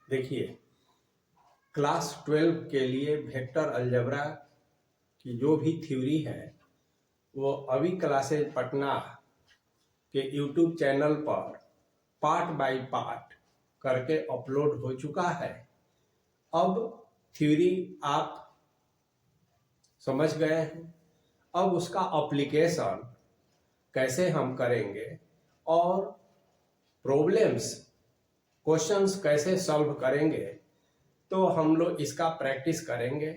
देखिए, क्लास 12 के लिए वेक्टर अलजेब्रा की जो भी थ्योरी है वो अभी क्लासेज पटना के यूट्यूब चैनल पर पार्ट बाय पार्ट करके अपलोड हो चुका है। अब थ्योरी आप समझ गए हैं, अब उसका एप्लीकेशन कैसे हम करेंगे और प्रॉब्लम्स क्वेश्चंस कैसे सॉल्व करेंगे, तो हम लोग इसका प्रैक्टिस करेंगे।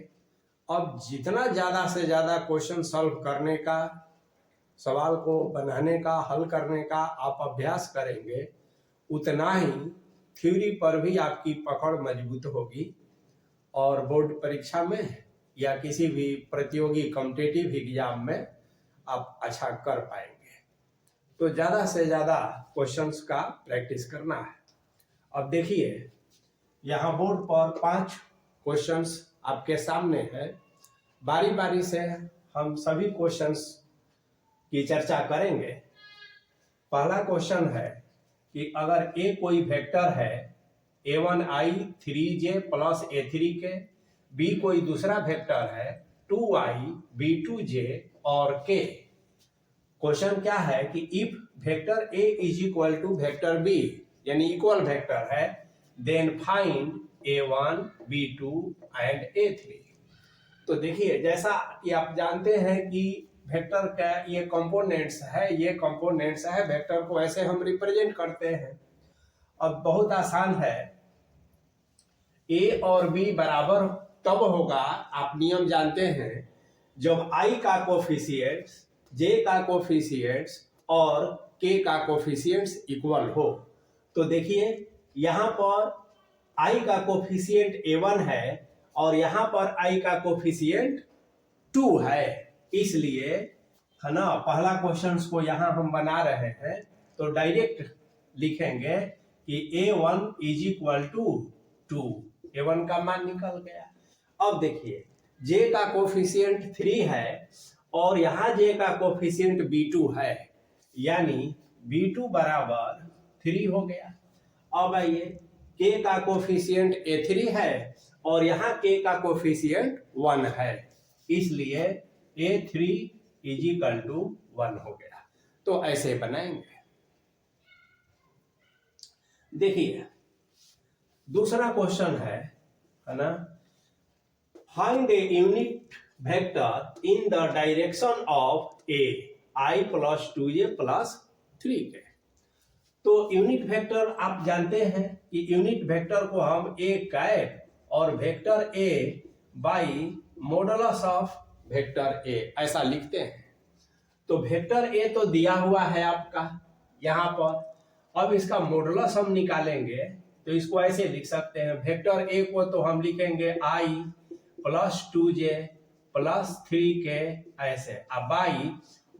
अब जितना ज़्यादा से ज़्यादा क्वेश्चन सॉल्व करने का, सवाल को बनाने का, हल करने का आप अभ्यास करेंगे, उतना ही थ्योरी पर भी आपकी पकड़ मजबूत होगी और बोर्ड परीक्षा में या किसी भी प्रतियोगी कॉम्पिटिटिव एग्जाम में आप अच्छा कर पाएंगे। तो ज़्यादा से ज़्यादा क्वेश्चंस का प्रैक्टिस करना है। अब देखिए, यहाँ बोर्ड पर 5 क्वेश्चंस आपके सामने है। बारी बारी से हम सभी क्वेश्चंस की चर्चा करेंगे। पहला क्वेश्चन है कि अगर ए कोई वेक्टर है a1i 3j प्लस a3 के, बी कोई दूसरा वेक्टर है 2i b2j और k। क्वेश्चन क्या है कि if vector a is equal to vector b यानी इक्वल वेक्टर है, then find a1 b2 and a3। तो देखिए, जैसा कि आप जानते हैं कि वेक्टर का ये कंपोनेंट्स है, ये कंपोनेंट्स है, वेक्टर को ऐसे हम रिप्रेजेंट करते हैं। अब बहुत आसान है, a और b बराबर तब होगा, आप नियम जानते हैं, जब i का कोफिशिएंट्स, j का कोफिशिएंट्स और k का कोफिशिएंट्स इक्वल हो। तो देखिए, यहाँ पर i का कोफिशिएंट a1 है और यहाँ पर i का कोफिशिएंट 2 है, इसलिए है ना, पहला क्वेश्चन को यहाँ हम बना रहे हैं तो डायरेक्ट लिखेंगे कि a1 is equal to 2, a1 का मान निकल गया। अब देखिए, j का कोफिशिएंट 3 है और यहाँ j का कोफिशिएंट b2 है, यानी b2 बराबर 3 हो गया। अब आइए, k का कोफिशिएंट a3 है और यहाँ k का कोफिशिएंट 1 है, इसलिए a3 इज इक्वल टू 1 हो गया। तो ऐसे बनाएंगे। देखिए, दूसरा क्वेश्चन है ना, find a unit vector in the direction of a i plus 2j plus 3k। तो यूनिट वेक्टर आप जानते हैं कि यूनिट वेक्टर को हम a कैप और vector a by modulus of vector a ऐसा लिखते हैं। तो वेक्टर a तो दिया हुआ है आपका यहाँ पर, अब इसका मॉडुलस हम निकालेंगे तो इसको ऐसे लिख सकते हैं, वेक्टर a को तो हम लिखेंगे i plus 2j plus 3k ऐसे, अब बाई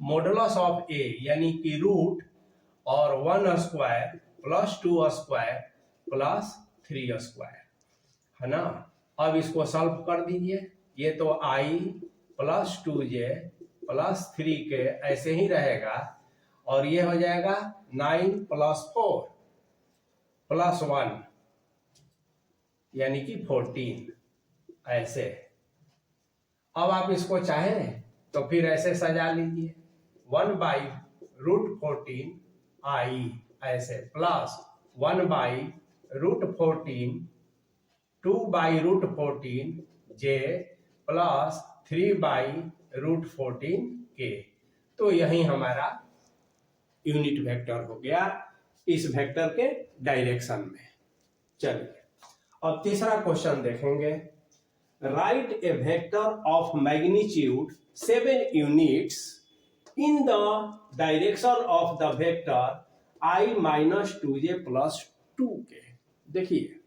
मॉडुलस ऑफ a यानी कि रूट और 1 square plus 2 square plus 3 square, है ना। अब इसको सॉल्व कर दीजिए, ये तो i plus 2j plus 3k ऐसे ही रहेगा और ये हो जाएगा 9 प्लस 4 प्लस 1 यानी कि 14 ऐसे। अब आप इसको चाहें तो फिर ऐसे सजा लीजिए, 1 बाई रूट 14 i ऐसे plus 1 by root 14 2 by root 14 j plus 3 by root 14 k। तो यही हमारा यूनिट वेक्टर हो गया इस वेक्टर के डायरेक्शन में। चलिए, अब तीसरा क्वेश्चन देखेंगे। Right A vector of magnitude 7 units in the direction of the vector i minus 2j plus 2k। देखिए,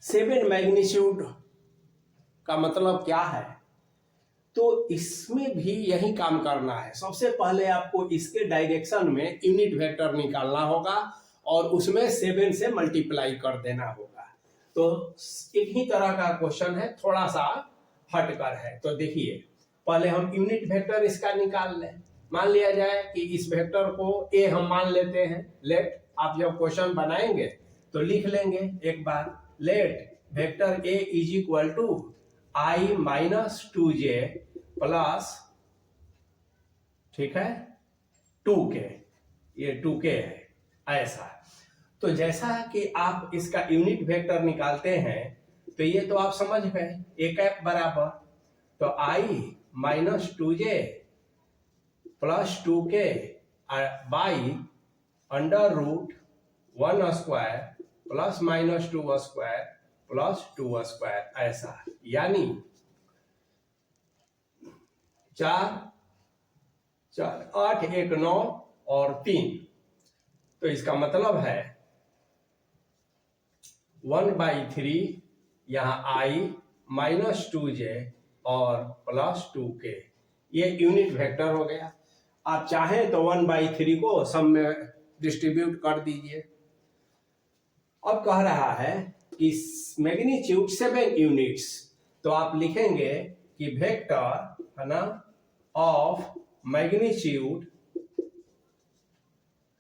7 मैग्नीट्यूड का मतलब क्या है, तो इसमें भी यही काम करना है। सबसे पहले आपको इसके डायरेक्शन में यूनिट वेक्टर निकालना होगा और उसमें 7 से मल्टीप्लाई कर देना होगा। तो एक ही तरह का क्वेश्चन है, थोड़ा सा हटकर है। तो देखिए, पहले हम यूनिट वेक्टर इसका निकाल लें। मान लिया जाए कि इस वेक्टर को a हम मान लेते हैं। लेट आप जब क्वेश्चन बनाएंगे तो लिख लेंगे एक बार, let vector A is equal to I minus 2j plus, ठीक है, 2k, ये 2k है ऐसा। तो जैसा कि आप इसका यूनिट वेक्टर निकालते हैं तो ये तो आप समझ गए, ए कैप बराबर, तो I minus 2j plus 2k by under root 1 square plus minus 2 square plus 2 square ऐसा, यानी 4 4 8 1 9 और 3। तो इसका मतलब है 1/3 यहाँ आई माइनस 2j और प्लस 2k, ये यूनिट वेक्टर हो गया। आप चाहें तो 1/3 को सम में डिस्ट्रीब्यूट कर दीजिए। अब कह रहा है कि मैग्नीट्यूड 7 यूनिट्स, तो आप लिखेंगे कि वेक्टर है ना ऑफ मैग्नीट्यूड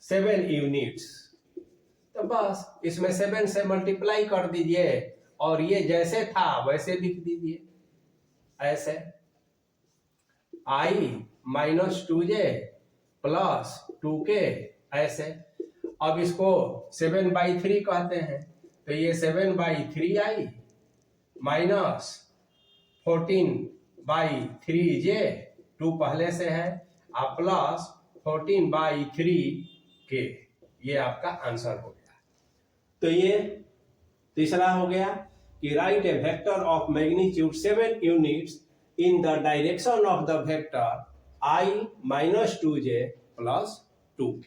7 यूनिट्स, तो बस इसमें 7 से मल्टीप्लाई कर दीजिए और ये जैसे था वैसे लिख दीजिए ऐसे, आई माइनस 2j प्लस 2k ऐसे। अब इसको 7/3 कहते हैं, तो ये 7/3 आई माइनस 14/3j, 2 पहले से है, आप प्लस 14/3k, ये आपका आंसर हो गया। तो ये तीसरा हो गया कि right A vector of magnitude 7 units in the direction of the vector i minus 2j plus 2k।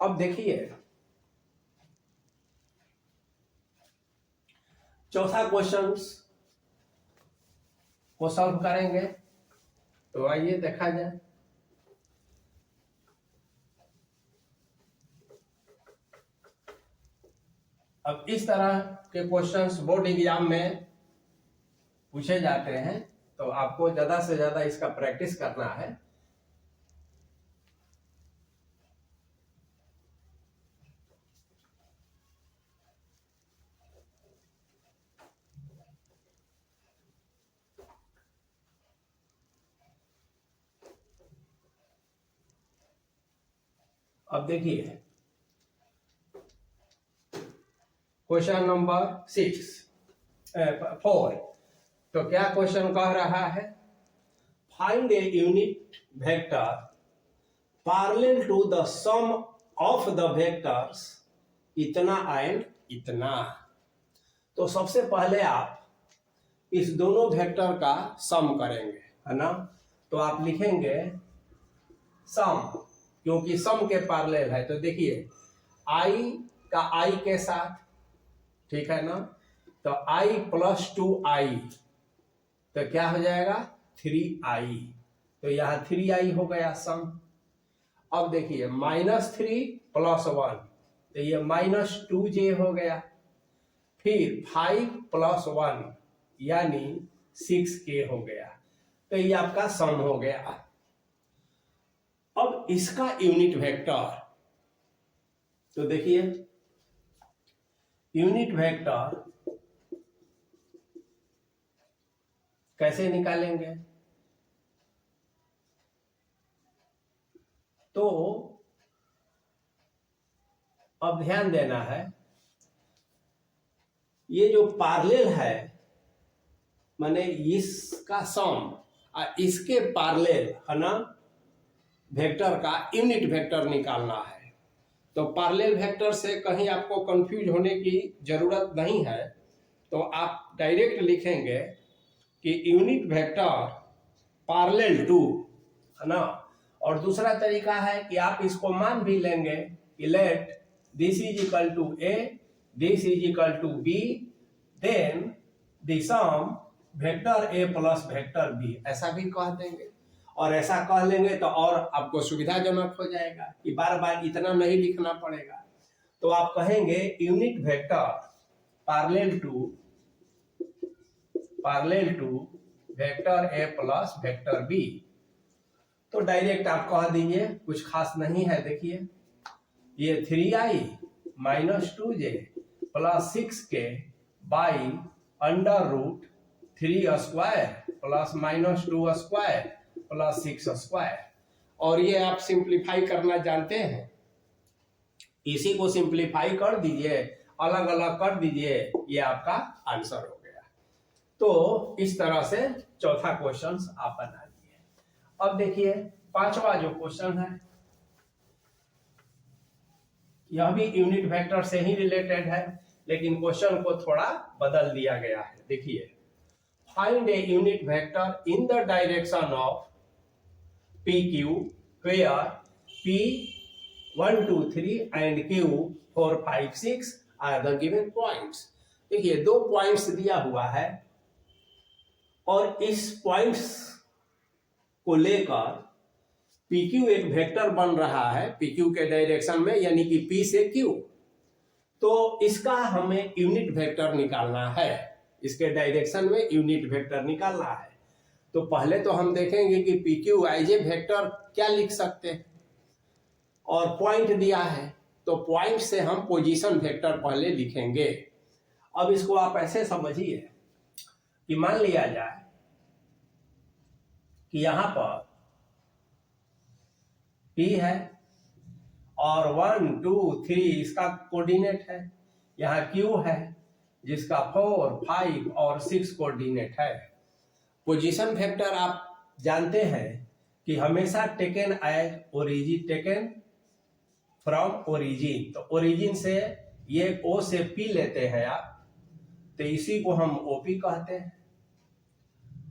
अब देखिए चौथा क्वेश्चन को सॉल्व करेंगे, तो आइए देखा जाए। अब इस तरह के क्वेश्चंस बोर्ड एग्जाम में पूछे जाते हैं, तो आपको ज्यादा से ज्यादा इसका प्रैक्टिस करना है। अब देखिए क्वेश्चन नंबर 4, तो क्या क्वेश्चन कह रहा है, find a unit vector parallel to the sum of the vectors इतना एंड इतना। तो सबसे पहले आप इस दोनों वेक्टर का सम करेंगे, है ना। तो आप लिखेंगे सम, क्योंकि सम के पैरेलल है, तो देखिए आई का आई के साथ, ठीक है ना, तो i प्लस 2i, तो क्या हो जाएगा 3i, तो यहां 3i हो गया सम। अब देखिए -3 + 1, तो ये -2j हो गया, फिर 5 + 1 यानी 6k हो गया, तो ये आपका सम हो गया। अब इसका यूनिट वेक्टर, तो देखिए यूनिट वेक्टर कैसे निकालेंगे, तो अब ध्यान देना है, ये जो पैरेलल है माने इसका सम इसके पैरेलल है ना वेक्टर का यूनिट वेक्टर निकालना है। तो पैरेलल वेक्टर से कहीं आपको कंफ्यूज होने की जरूरत नहीं है, तो आप डायरेक्ट लिखेंगे कि यूनिट वेक्टर पैरेलल टू, है ना। और दूसरा तरीका है कि आप इसको मान भी लेंगे कि let this is equal to A, this is equal to B, then the sum vector A plus vector B, ऐसा भी कह देंगे। और ऐसा कह लेंगे तो और आपको सुविधाजनक हो जाएगा कि बार बार इतना नहीं लिखना पड़ेगा। तो आप कहेंगे unit vector parallel to vector A plus vector B, तो डायरेक्ट आप कह दीजिए, कुछ खास नहीं है। देखिए ये 3i - 2j plus 6k by under root 3 square plus minus 2 square plus 6 square. और ये आप सिंप्लीफाई करना जानते हैं, इसी को सिंप्लीफाई कर दीजिए, अलग अलग कर दीजिए, ये आपका आंसर हो गया। तो इस तरह से चौथा क्वेश्चन आप बना लिए। अब देखिए पांचवा जो क्वेश्चन है, यह भी यूनिट वेक्टर से ही रिलेटेड है, लेकिन क्वेश्चन को थोड़ा बदल दिया गया है। देखिए, find a unit vector in the direction of P Q where P 1 2 3 and Q 4 5 6 are the given points. देखिए, दो पॉइंट्स दिया हुआ है और इस पॉइंट्स को लेकर PQ एक वेक्टर बन रहा है PQ के डायरेक्शन में, यानी कि P से Q। तो इसका हमें यूनिट वेक्टर निकालना है, इसके डायरेक्शन में यूनिट वेक्टर निकालना है। तो पहले तो हम देखेंगे कि PQ एज ए वेक्टर क्या लिख सकते हैं, और पॉइंट दिया है तो पॉइंट से हम पोजीशन वेक्टर पहले लिखेंगे। अब इसको आप ऐसे समझिए कि मान लिया जाए कि यहां पर P है और 1 2 3 इसका कोऑर्डिनेट है, यहाँ Q है जिसका 4 5 और 6 कोऑर्डिनेट है। पोजीशन वेक्टर आप जानते हैं कि हमेशा taken as origin, taken from origin. तो ओरिजिन से ये O से P लेते हैं आप, तो इसी को हम OP कहते हैं।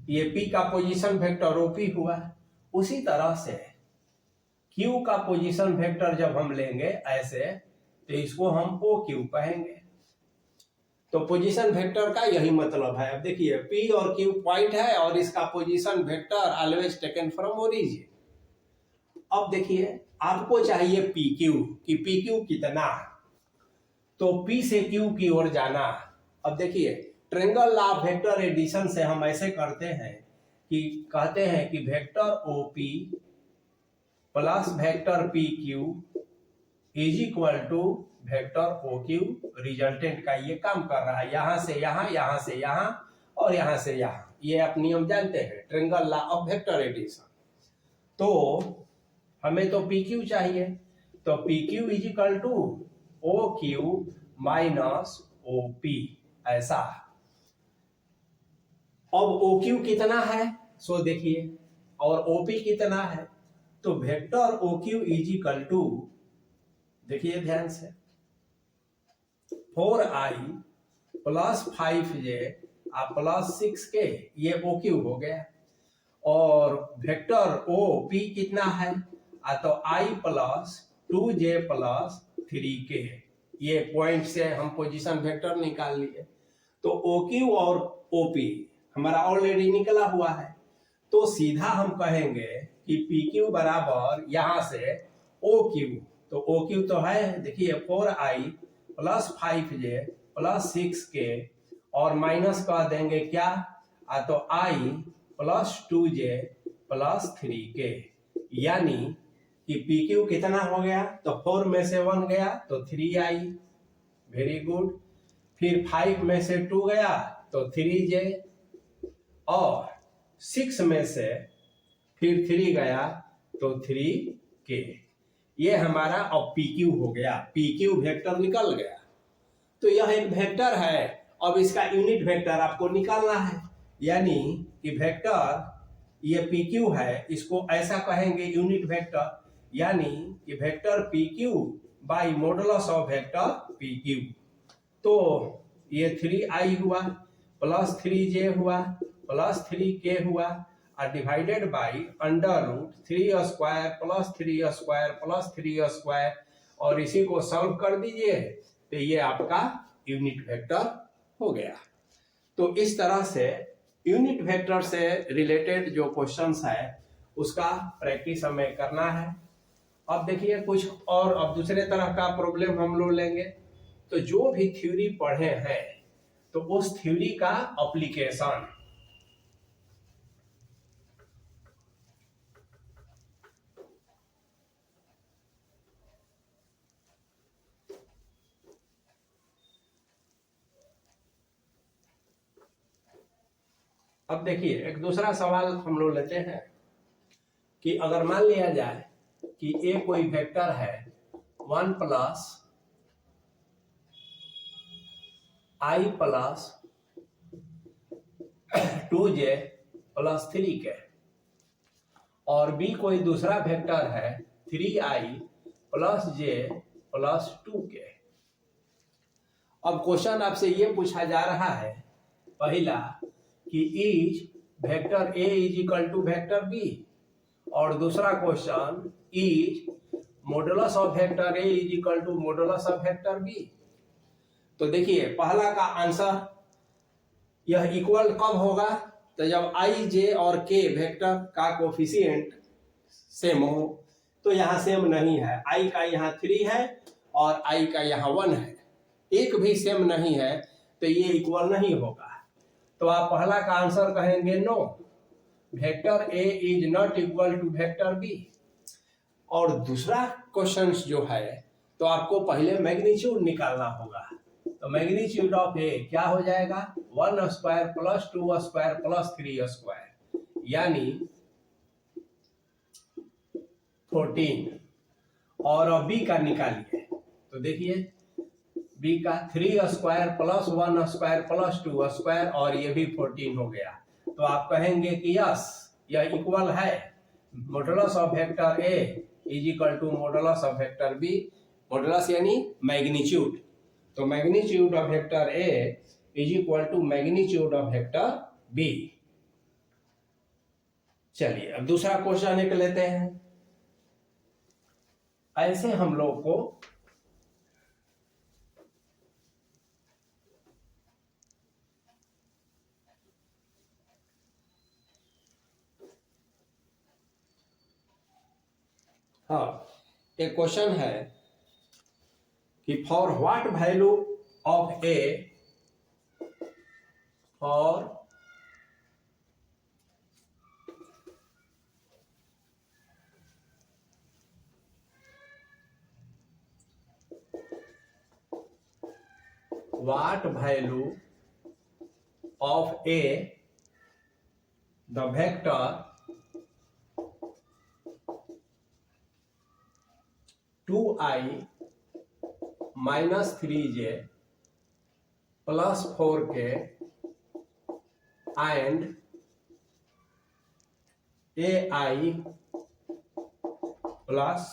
ये P का पोजीशन वेक्टर OP हुआ। उसी तरह से Q का पोजीशन वेक्टर जब हम लेंगे ऐसे, तो इसको हम OQ कहेंगे। तो पोजीशन वेक्टर का यही मतलब है। अब देखिए, P और Q पॉइंट है और इसका position vector always taken from origin. अब देखिए, आपको चाहिए PQ कि PQ कितना, तो P से Q की ओर जाना। अब देखिए, triangle law of vector addition से हम ऐसे करते हैं कि कहते हैं कि vector OP plus vector PQ is equal to vector OQ। Resultant का ये काम कर रहा है, यहां से यहां, यहां से यहां और यहां से यहां। ये आप नियम जानते हैं, triangle law of vector addition. तो हमें तो PQ चाहिए, तो PQ is equal to OQ minus OP, ऐसा। अब OQ कितना है सो देखिए, और OP कितना है, तो vector OQ is equal to, देखिए ध्यान से, 4i plus 5j plus 6k, ये OQ हो गया। और वेक्टर OP कितना है, तो i plus 2j plus 3k, ये पॉइंट से हम पोजीशन वेक्टर निकाल लिए। तो OQ और OP हमारा ऑलरेडी निकला हुआ है, तो सीधा हम कहेंगे कि PQ बराबर यहां से OQ। तो OQ तो है, देखिए 4i plus 5j plus 6k और माइनस कर देंगे क्या, तो i plus 2j plus 3k, यानी कि PQ कितना हो गया, तो 4 में से 1 गया तो 3i, वेरी गुड। फिर 5 में से 2 गया तो 3j, और 6 में से फिर 3 गया तो 3k। ये हमारा अब PQ हो गया, PQ वेक्टर निकल गया। तो यह एक वेक्टर है, अब इसका यूनिट वेक्टर आपको निकालना है, यानी कि वेक्टर ये PQ है, इसको ऐसा कहेंगे यूनिट वेक्टर, यानी कि vector PQ by modulus of vector PQ। तो ये 3i हुआ प्लस 3j हुआ प्लस 3k हुआ, और divided by under root 3 square plus 3 square plus 3 square, और इसी को सॉल्व कर दीजिए तो ये आपका यूनिट वेक्टर हो गया। तो इस तरह से यूनिट वेक्टर से रिलेटेड जो क्वेश्चंस है उसका प्रैक्टिस हमें करना है। अब देखिए कुछ और, अब दूसरे तरह का प्रॉब्लम हम लोग लेंगे। तो जो भी थ्योरी पढ़े हैं तो उस थ्योरी का एप्लीकेशन, अब देखिए एक दूसरा सवाल हम लोग लेते हैं कि अगर मान लिया जाए कि ए कोई वेक्टर है 1 plus i plus 2j plus 3k और बी कोई दूसरा वेक्टर है 3i plus j plus 2k। अब क्वेश्चन आपसे ये पूछा जा रहा है पहला कि is vector A is equal to vector B और दूसरा question is modulus of vector A is equal to modulus of vector B. तो देखिए पहला का आंसर यह इक्वल कब होगा, तो जब आई जे और के वेक्टर का कोफिशिएंट सेम हो। तो यहाँ सेम नहीं है, आई का यहाँ 3 है और आई का यहाँ 1 है, एक भी सेम नहीं है तो ये इक्वल नहीं होगा। तो आप पहला का आंसर कहेंगे no, vector A is not equal to vector B. और दूसरा क्वेश्चन जो है तो आपको पहले मैग्नीट्यूड निकालना होगा। तो मैग्नीट्यूड ऑफ ए क्या हो जाएगा 1 square plus 2 square plus 3 square यानी 14। और अब बी का निकालिए तो देखिए बी का 3 square plus 1 square plus 2 square और ये भी 14 हो गया। तो आप कहेंगे कि यस यह इक्वल है, modulus of vector A is equal to modulus of vector B. Modulus यानी मैग्नीट्यूड, तो magnitude of vector A is equal to magnitude of vector B. चलिए अब दूसरा क्वेश्चन एक लेते हैं। ऐसे हम लोग को एक क्वेश्चन है कि फॉर व्हाट वैल्यू ऑफ ए और what value of a the vector 2i minus 3j plus 4k and ai plus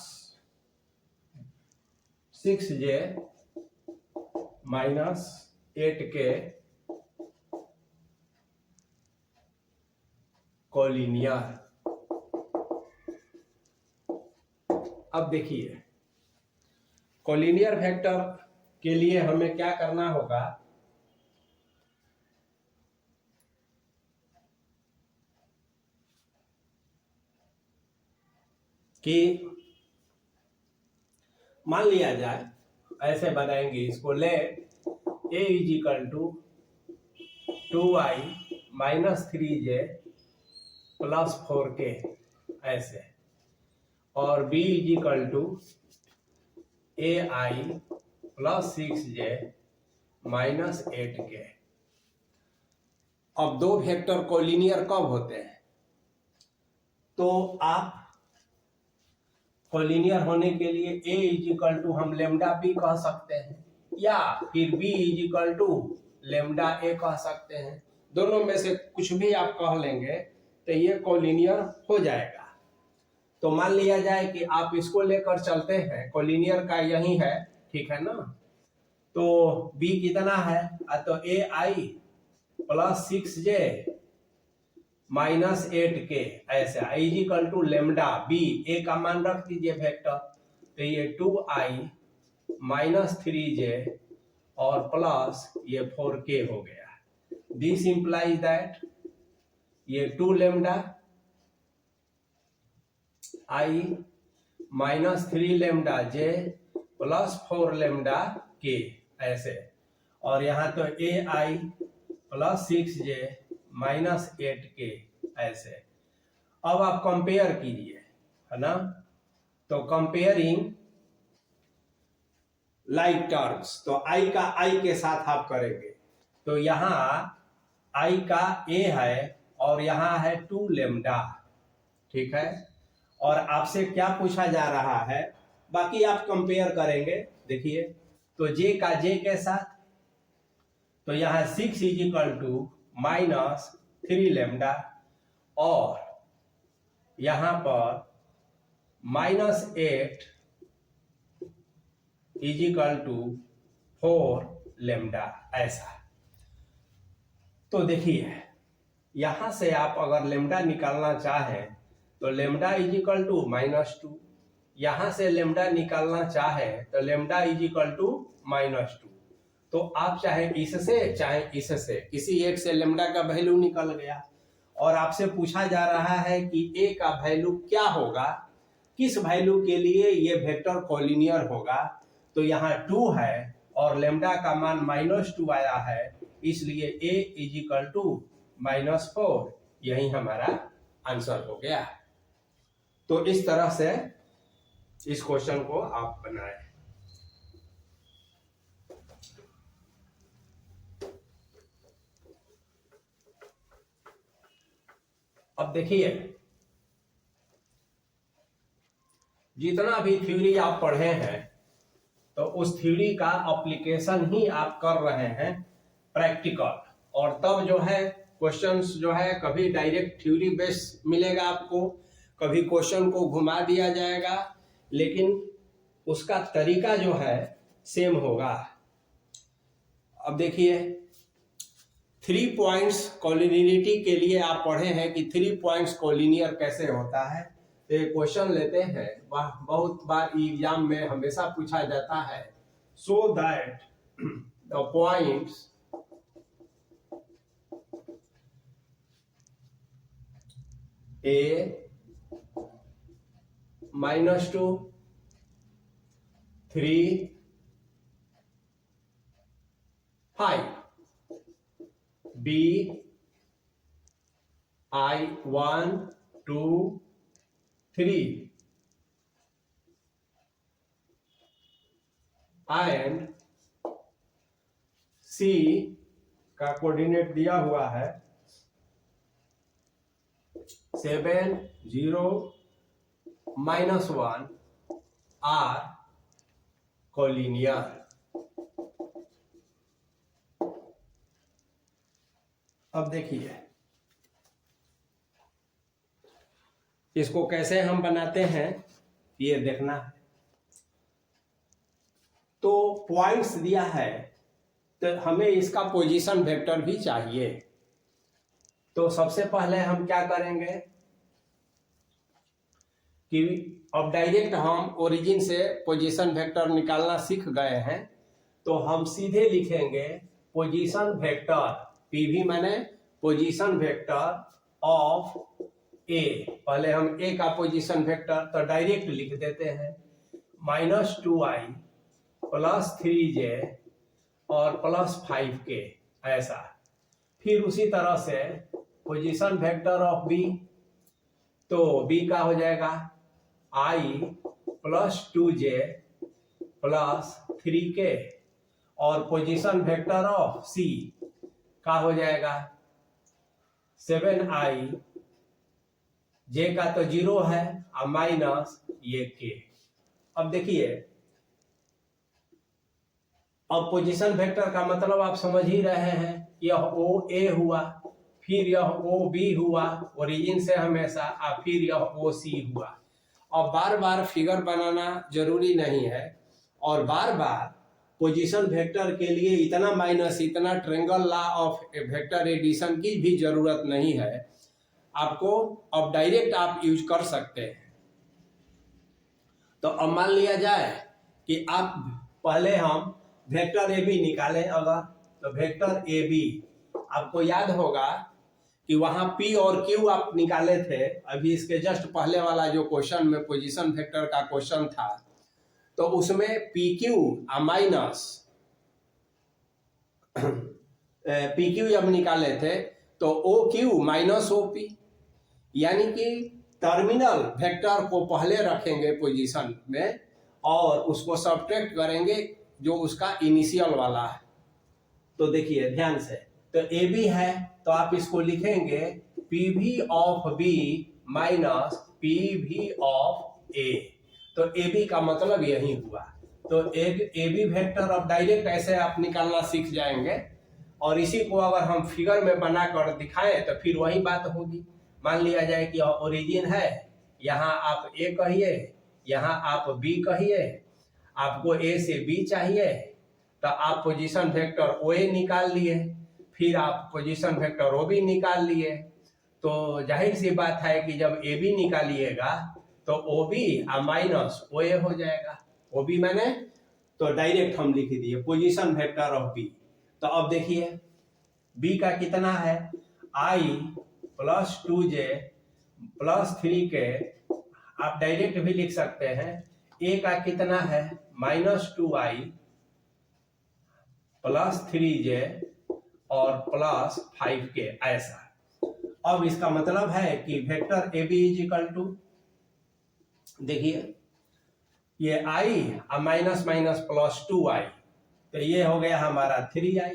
6j minus 8k collinear. अब देखिए कोलिनियर वेक्टर के लिए हमें क्या करना होगा कि मान लिया जाए ऐसे बनाएंगे इसको, let A is equal to 2i minus 3j plus 4k ऐसे, और B is equal to ai plus 6j minus 8k। अब दो वेक्टर कोलिनियर कब होते हैं, तो आप कोलिनियर होने के लिए a इज इक्वल टू हम लेमडा बी कह सकते हैं या फिर b is equal to lambda A कह सकते हैं। दोनों में से कुछ भी आप कह लेंगे तो ये कोलिनियर हो जाएगा। तो मान लिया जाए कि आप इसको लेकर चलते हैं, कोलिनियर का यही है, ठीक है ना। तो b कितना है, तो ए आई प्लस 6j माइनस 8k ऐसे, I is equal to lambda B, A का मान रख दीजिए वेक्टर, तो ये 2i माइनस 3j और प्लस ये 4k हो गया। दिस इंप्लाइज दैट ये 2 lambda I minus 3 lambda J plus 4 lambda के ऐसे, और यहाँ तो ए आई प्लस 6j माइनस 8k ऐसे। अब आप कंपेयर कीजिए, है ना। तो कंपेयरिंग लाइक टर्म्स, तो i का i के साथ आप करेंगे। तो यहाँ i का a है और यहाँ है 2 लेमडा, ठीक है। और आपसे क्या पूछा जा रहा है, बाकी आप कंपेयर करेंगे। देखिए तो जे का जे के साथ, तो यहाँ 6 इज -3 लेमडा, और यहाँ पर -8 इज 4 लेमडा, ऐसा। तो देखिए यहां से आप अगर लेमडा निकालना चाहें तो लेमडा इज -2, यहां से लेमडा निकालना चाहें तो लेमडा इज -2। तो आप चाहे इससे चाहे इससे किसी एक से लेमडा का वैल्यू निकल गया, और आपसे पूछा जा रहा है कि ए का वैल्यू क्या होगा, किस वैल्यू के लिए ये वेक्टर कोलिनियर होगा। तो यहाँ 2 है और लेमडा का मान -2 आया है, इसलिए a इज -4, यही हमारा आंसर हो गया। तो इस तरह से इस क्वेश्चन को आप बनाएं। अब देखिए जितना भी थ्योरी आप पढ़े हैं तो उस थ्योरी का एप्लीकेशन ही आप कर रहे हैं प्रैक्टिकल, और तब जो है क्वेश्चंस जो है कभी डायरेक्ट थ्योरी बेस मिलेगा आपको, कभी क्वेश्चन को घुमा दिया जाएगा, लेकिन उसका तरीका जो है सेम होगा। अब देखिए 3 पॉइंट्स कोलिनियरिटी के लिए आप पढ़े हैं कि 3 पॉइंट्स कोलिनियर कैसे होता है। तो एक क्वेश्चन लेते हैं, वह बहुत बार एग्जाम में हमेशा पूछा जाता है। So that the points A -2, 3, 5, B I 1, 2, 3 and C का कोऑर्डिनेट दिया हुआ है 7, 0, -1 आर कोलिनियर। अब देखिए इसको कैसे हम बनाते हैं ये देखना है। तो पॉइंट्स दिया है तो हमें इसका पोजीशन वेक्टर भी चाहिए। तो सबसे पहले हम क्या करेंगे कि अब डायरेक्ट हम ओरिजिन से पोजीशन वेक्टर निकालना सीख गए हैं, तो हम सीधे लिखेंगे पोजीशन वेक्टर, पीवी माने पोजीशन वेक्टर ऑफ ए। पहले हम ए का पोजीशन वेक्टर तो डायरेक्ट लिख देते हैं -2i + 3j और +5k, ऐसा। फिर उसी तरह से पोजीशन वेक्टर ऑफ बी, तो बी का हो जाएगा i + 2j + 3k, और पोजीशन वेक्टर ऑफ सी का हो जाएगा 7i, जे का तो 0 है और माइनस ये k। अब देखिए अब पोजीशन वेक्टर का मतलब आप समझ ही रहे हैं, यह ओ ए हुआ, फिर यह ओ बी हुआ ओरिजिन से हमेशा, और फिर यह ओ सी हुआ। और बार बार फिगर बनाना जरूरी नहीं है, और बार बार पोजीशन वेक्टर के लिए इतना माइनस इतना triangle law of vector addition की भी जरूरत नहीं है आपको। अब डायरेक्ट आप यूज कर सकते हैं। तो अब मान लिया जाए कि आप पहले हम वेक्टर ए बी निकालें, अगर तो वेक्टर ए बी आपको याद होगा कि वहां P और Q आप निकाले थे अभी इसके जस्ट पहले वाला जो क्वेश्चन में पोजीशन वेक्टर का क्वेश्चन था, तो उसमें PQ माइनस PQ जब निकाले थे तो OQ माइनस OP, यानी कि टर्मिनल वेक्टर को पहले रखेंगे पोजीशन में और उसको सब्ट्रैक्ट करेंगे जो उसका इनिशियल वाला है। तो देखिए ध्यान से, तो ए बी है तो आप इसको लिखेंगे PV of B minus PV of A. तो ए बी का मतलब यही हुआ। तो ए बी वेक्टर अब डायरेक्ट ऐसे आप निकालना सीख जाएंगे, और इसी को अगर हम फिगर में बनाकर दिखाएं तो फिर वही बात होगी। मान लिया जाए कि ओरिजिन है, यहाँ आप ए कहिए, यहाँ आप बी कहिए, आपको ए से बी चाहिए, तो आप पोजीशन वेक्टर ओ ए निकाल लिए, फिर आप पोजीशन वेक्टर ओ बी निकाल लिए। तो जाहिर सी बात है कि जब ए बी निकालिएगा तो ओ बी माइनस ओ ए हो जाएगा। ओ बी मैंने तो डायरेक्ट हम लिख दिए पोजीशन वेक्टर ऑफ बी। तो अब देखिए बी का कितना है, आई प्लस 2j प्लस 3k, आप डायरेक्ट भी लिख सकते हैं। ए का कितना है, माइनस 2i प्लस 3j और प्लस 5k ऐसा। अब इसका मतलब है कि vector A B is equal to, देखिए ये i minus minus plus 2i, तो ये हो गया हमारा 3i,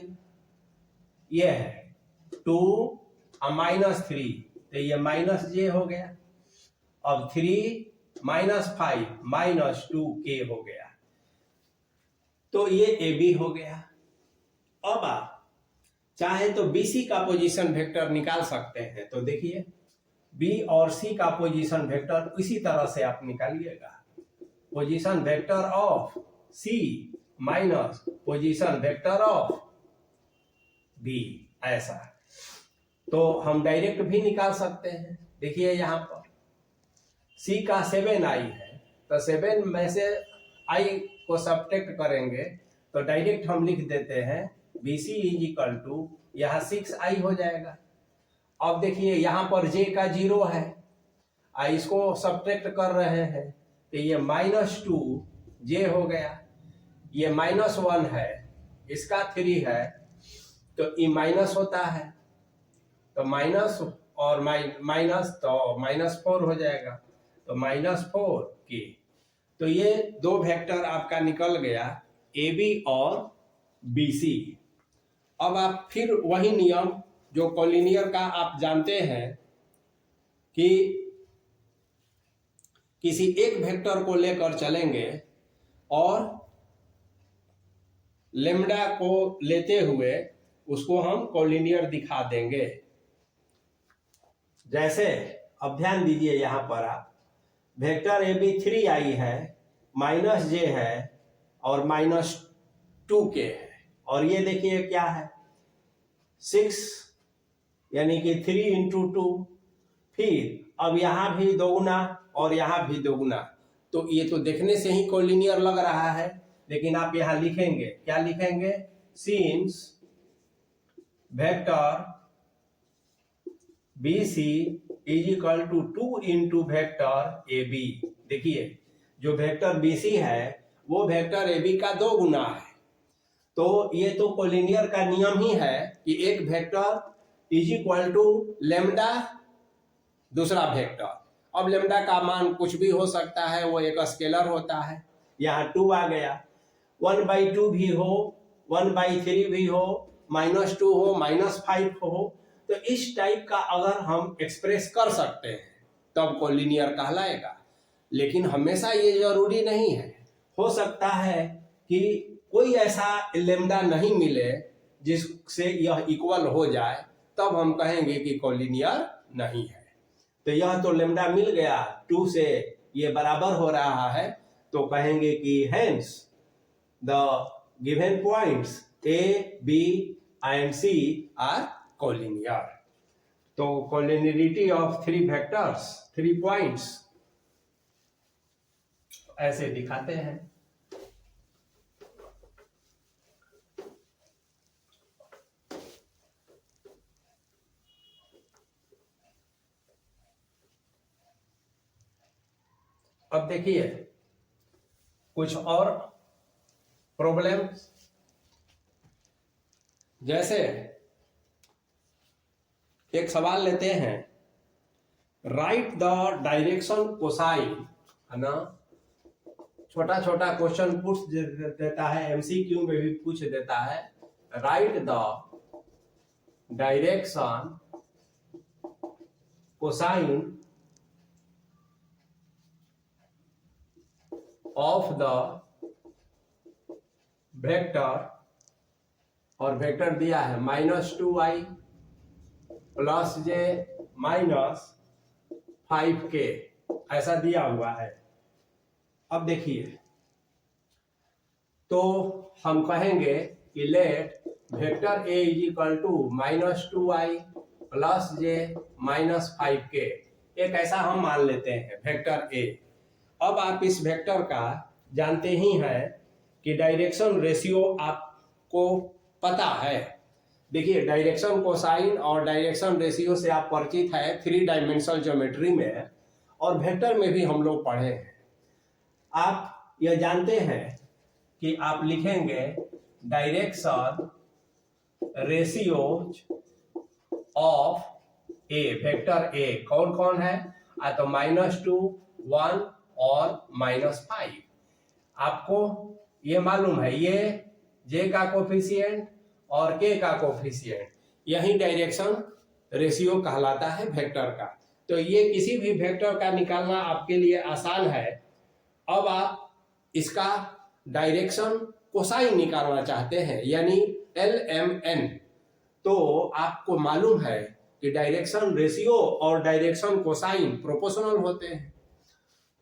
ये है 2 माइनस 3, तो ये माइनस j हो गया। अब 3 माइनस 5 माइनस 2k हो गया, तो ये ए बी हो गया। अब आप चाहे तो BC का पोजीशन वेक्टर निकाल सकते हैं। तो देखिए B और C का पोजीशन वेक्टर इसी तरह से आप निकालिएगा, position vector of C minus position vector of B ऐसा। तो हम डायरेक्ट भी निकाल सकते हैं। देखिए यहाँ पर C का 7i है, तो 7 में से i को सब्ट्रैक्ट करेंगे तो डायरेक्ट हम लिख देते हैं BC इज इक्वल टू, यहाँ 6i हो जाएगा। अब देखिए यहाँ पर j का 0 है, इसको सब्ट्रैक्ट कर रहे हैं तो ये माइनस 2j हो गया, ये माइनस 1 है, इसका 3 है, तो ये माइनस होता है, तो माइनस और माइनस, तो माइनस 4 हो जाएगा, तो माइनस 4k। तो ये दो वेक्टर आपका निकल गया ए बी और बी सी। अब आप फिर वही नियम जो कॉलिनियर का आप जानते हैं कि किसी एक वेक्टर को लेकर चलेंगे और लेम्डा को लेते हुए उसको हम कॉलिनियर दिखा देंगे। जैसे अब ध्यान दीजिए, यहां पर आप वेक्टर ए बी 3i है, माइनस j है और माइनस 2k है, और ये देखिए क्या है 6 यानी कि 3 इंटू 2, फिर अब यहां भी दोगुना और यहां भी दोगुना, तो ये तो देखने से ही कॉलिनियर लग रहा है। लेकिन आप यहां लिखेंगे, क्या लिखेंगे, since vector B C is equal to 2 into vector A B. देखिए जो वेक्टर बी सी है वो वेक्टर ए बी का 2 गुना है। तो ये तो कॉलिनियर का नियम ही है कि एक vector is equal to lambda दूसरा वेक्टर। अब लेम्डा का मान कुछ भी हो सकता है, वो एक स्केलर होता है। यहाँ 2 आ गया, 1/2 भी हो, 1/3 भी हो, -2 हो, -5 हो, तो इस टाइप का अगर हम एक्सप्रेस कर सकते हैं तब कॉलिनियर कहलाएगा। लेकिन हमेशा ये जरूरी नहीं है, हो सकता है कि कोई ऐसा लेम्डा नहीं मिले जिससे यह इक्वल हो जाए, तब हम कहेंगे कि कॉलिनियर नहीं है। तो यह तो लेम्डा मिल गया, 2 से ये बराबर हो रहा है, तो कहेंगे कि hence the given points A, B and C are collinear। तो collinearity of 3 vectors, 3 points ऐसे दिखाते हैं। अब देखिए कुछ और प्रॉब्लम, जैसे एक सवाल लेते हैं, राइट द डायरेक्शन कोसाइन, है ना, छोटा छोटा क्वेश्चन पूछ देता है, एमसीक्यू में भी पूछ देता है, right the direction cosine of the vector, और वेक्टर दिया है -2i प्लस j -5k, ऐसा दिया हुआ है। अब देखिए, तो हम कहेंगे कि let vector a is equal to -2i plus j -5k, एक ऐसा हम मान लेते हैं वेक्टर a। अब आप इस वेक्टर का जानते ही हैं कि डायरेक्शन रेशियो आपको पता है। देखिए, डायरेक्शन कोसाइन और डायरेक्शन रेशियो से आप परिचित है 3 डायमेंशनल ज्योमेट्री में, और वेक्टर में भी हम लोग पढ़े हैं। आप यह जानते हैं कि आप लिखेंगे direction ratios of A, vector A कौन कौन है, तो -2, 1 और -5। आपको ये मालूम है, ये जे का कोफिशिएंट और के का कोफिशिएंट, यही डायरेक्शन रेशियो कहलाता है वेक्टर का। तो ये किसी भी वेक्टर का निकालना आपके लिए आसान है। अब आप इसका डायरेक्शन कोसाइन निकालना चाहते हैं, यानी LMN, तो आपको मालूम है कि डायरेक्शन रेशियो और डायरेक्शन कोसाइन प्रोपोर्शनल होते हैं।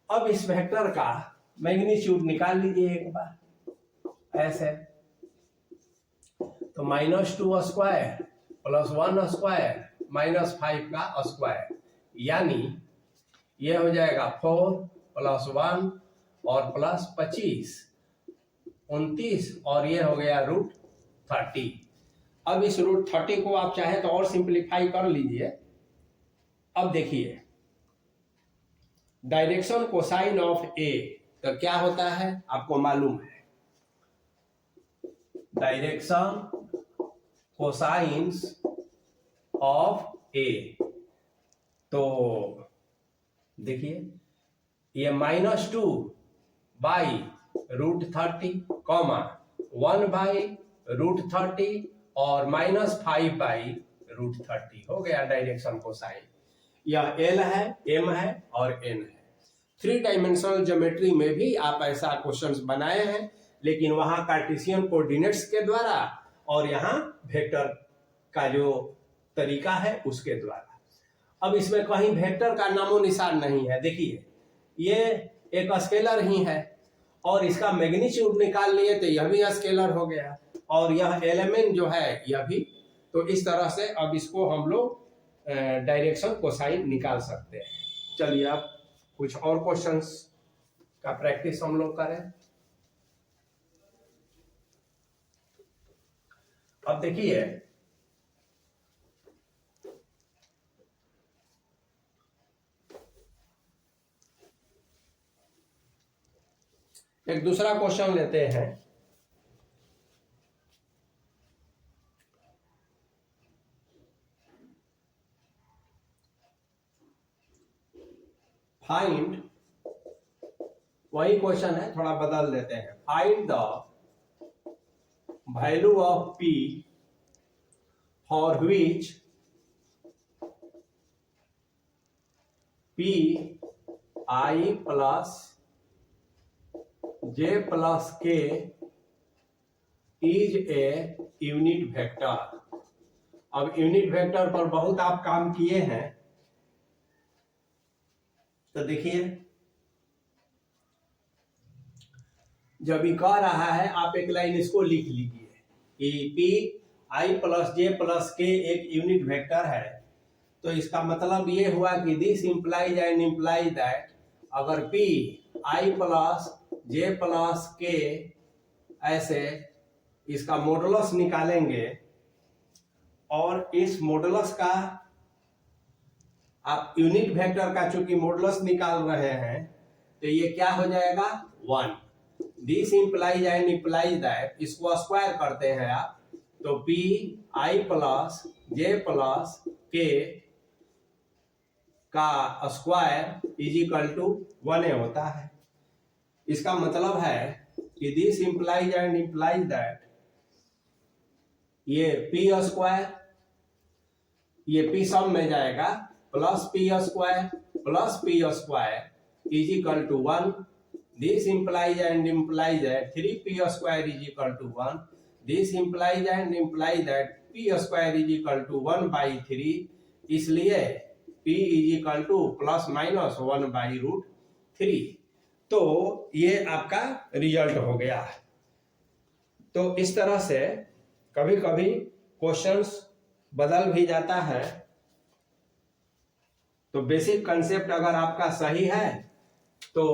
अब इस वेक्टर का मैग्नीट्यूड निकाल लीजिए एक बार ऐसे, तो -2 स्क्वायर प्लस 1 स्क्वायर -5 का स्क्वायर, यानी ये हो जाएगा 4 + 1 और प्लस 25 29, और ये हो गया √30। अब इस √30 को आप चाहे तो और सिंप्लीफाई कर लीजिए। अब देखिए, डायरेक्शन कोसाइन ऑफ ए तो क्या होता है आपको मालूम है, डायरेक्शन कोसाइन्स ऑफ ए, तो देखिए ये -2 बाई √30, 1 बाई √30 और -5 बाई √30 हो गया डायरेक्शन कोसाइन। यह L है, M है और N है। 3 डायमेंशनल ज्योमेट्री में भी आप ऐसा क्वेश्चंस बनाए हैं, लेकिन वहां कार्टेशियन कोऑर्डिनेट्स के द्वारा और यहाँ वेक्टर का जो तरीका है उसके द्वारा। अब इसमें कहीं वेक्टर का नामो निशान नहीं है। देखिए, ये एक स्केलर ही है और इसका मैग्नीट्यूड निकाल लिए तो यह भी स्केलर हो गया, और यह एलिमेंट जो है यह भी। तो इस तरह से अब इसको हम लोग डायरेक्शन कोसाइन निकाल सकते हैं। चलिए अब कुछ और क्वेश्चंस का प्रैक्टिस हम लोग करें। अब देखिए, एक दूसरा क्वेश्चन लेते हैं। फाइंड, वही क्वेश्चन है, थोड़ा बदल देते हैं। Find the value of P for which P I plus J plus K is a unit vector. अब यूनिट वेक्टर पर बहुत आप काम किए हैं, तो देखिए जब ये कह रहा है, आप एक लाइन इसको लिख लीजिए कि P I plus J plus K एक यूनिट वेक्टर है। तो इसका मतलब ये हुआ कि this implies and implies that अगर P I plus J plus K ऐसे इसका मॉडुलस निकालेंगे, और इस मॉडुलस का आप यूनिट वेक्टर का चूंकि मॉडुलस निकाल रहे हैं, तो ये क्या हो जाएगा 1। This implies and implies that, इसको स्क्वायर करते हैं आप, तो P I plus J plus K का स्क्वायर इज इक्वल टू 1 होता है। इसका मतलब है कि this implies and implies that ये P स्क्वायर, ये P सब में जाएगा, plus P square is equal to 1. This implies that 3p square is equal to 1. This implies that p square is equal to 1 by 3. इसलिए p is equal to plus minus 1 by root 3. तो ये आपका result हो गया. तो इस तरह से कभी कभी क्वेश्चंस बदल भी जाता है. तो बेसिक कंसेप्ट अगर आपका सही है तो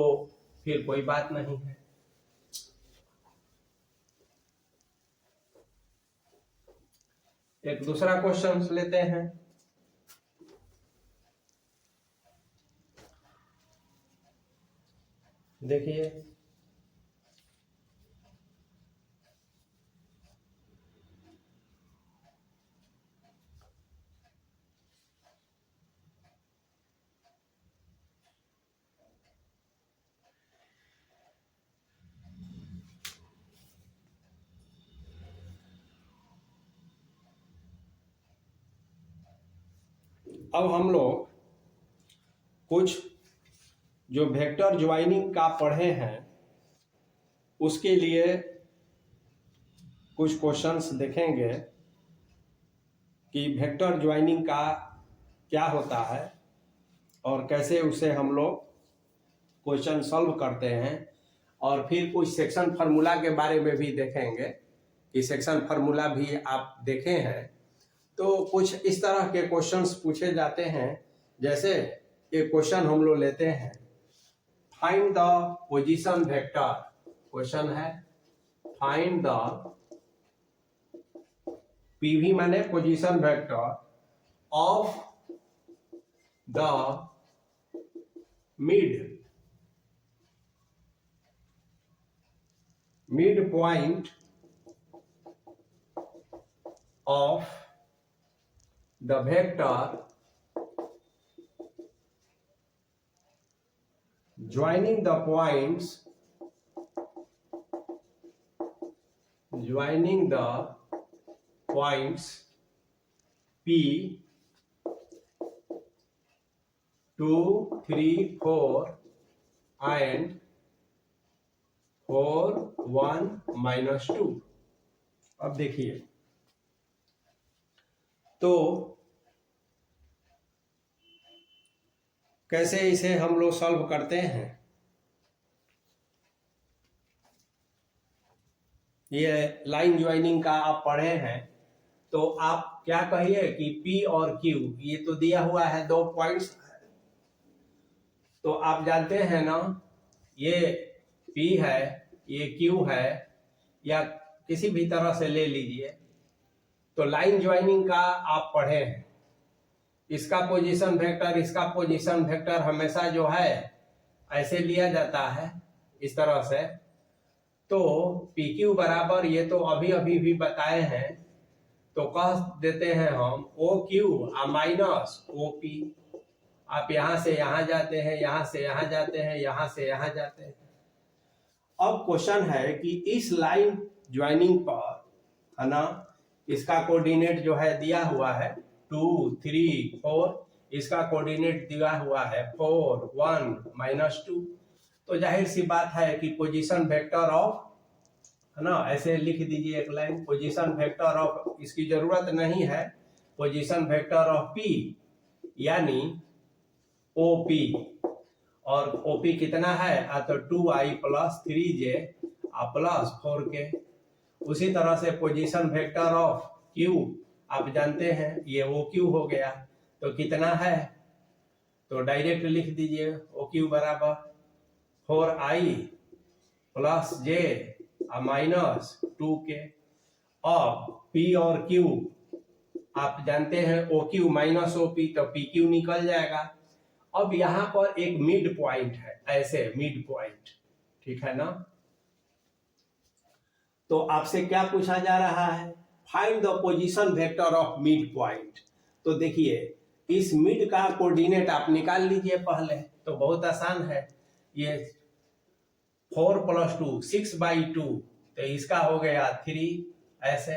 फिर कोई बात नहीं है. एक दूसरा क्वेश्चन लेते हैं. देखिए, अब हम लोग कुछ जो वेक्टर ज्वाइनिंग का पढ़े हैं उसके लिए कुछ क्वेश्चंस देखेंगे कि वेक्टर ज्वाइनिंग का क्या होता है और कैसे उसे हम लोग क्वेश्चन सॉल्व करते हैं. और फिर कुछ सेक्शन फार्मूला के बारे में भी देखेंगे कि सेक्शन फार्मूला भी आप देखे हैं. तो कुछ इस तरह के क्वेश्चंस पूछे जाते हैं. जैसे एक क्वेश्चन हम लोग लेते हैं, find the position vector. Question है फाइंड द पीवी माने position vector of the mid point of the vector joining the points P 2, 3, 4 and 4, 1, -2. अब देखिए, तो कैसे इसे हम लोग सॉल्व करते हैं. ये लाइन ज्वाइनिंग का आप पढ़े हैं तो आप क्या कहिए कि P और Q ये तो दिया हुआ है, दो पॉइंट्स. तो आप जानते हैं ना, ये P है, ये Q है, या किसी भी तरह से ले लीजिए. तो लाइन ज्वाइनिंग का आप पढ़े हैं. इसका पोजीशन वेक्टर, इसका पोजीशन वेक्टर हमेशा जो है ऐसे लिया जाता है इस तरह से. तो PQ बराबर, ये तो अभी अभी भी बताए हैं, तो कह देते हैं हम OQ माइनस OP. आप यहां से यहां जाते हैं, यहां से यहां जाते हैं, यहां से यहां जाते हैं. अब क्वेश्चन है कि इस लाइन ज्वाइनिंग पर, है ना, इसका कोऑर्डिनेट जो है दिया हुआ है 2, 3, 4. इसका कोऑर्डिनेट दिया हुआ है 4, 1, -2. तो जाहिर सी बात है कि पोजीशन वेक्टर ऑफ, है ना, ऐसे लिख दीजिए एक लाइन, पोजीशन वेक्टर ऑफ, इसकी जरूरत नहीं है, पोजीशन वेक्टर ऑफ P यानी OP. और OP कितना है, तो 2i + 3j + 4k. उसी तरह से पोजीशन वेक्टर ऑफ Q आप जानते हैं, ये OQ हो गया. तो कितना है, तो डायरेक्ट लिख दीजिए OQ बराबर 4i + j -2k. अब P और Q आप जानते हैं, OQ - OP, तो PQ निकल जाएगा. अब यहां पर एक मिड पॉइंट है, ऐसे मिड पॉइंट, ठीक है ना. तो आपसे क्या पूछा जा रहा है, find the position vector of mid point. तो देखिए, इस मिड का कोऑर्डिनेट आप निकाल लीजिए पहले, तो बहुत आसान है. ये 4 + 2 6/2, तो इसका हो गया 3 ऐसे.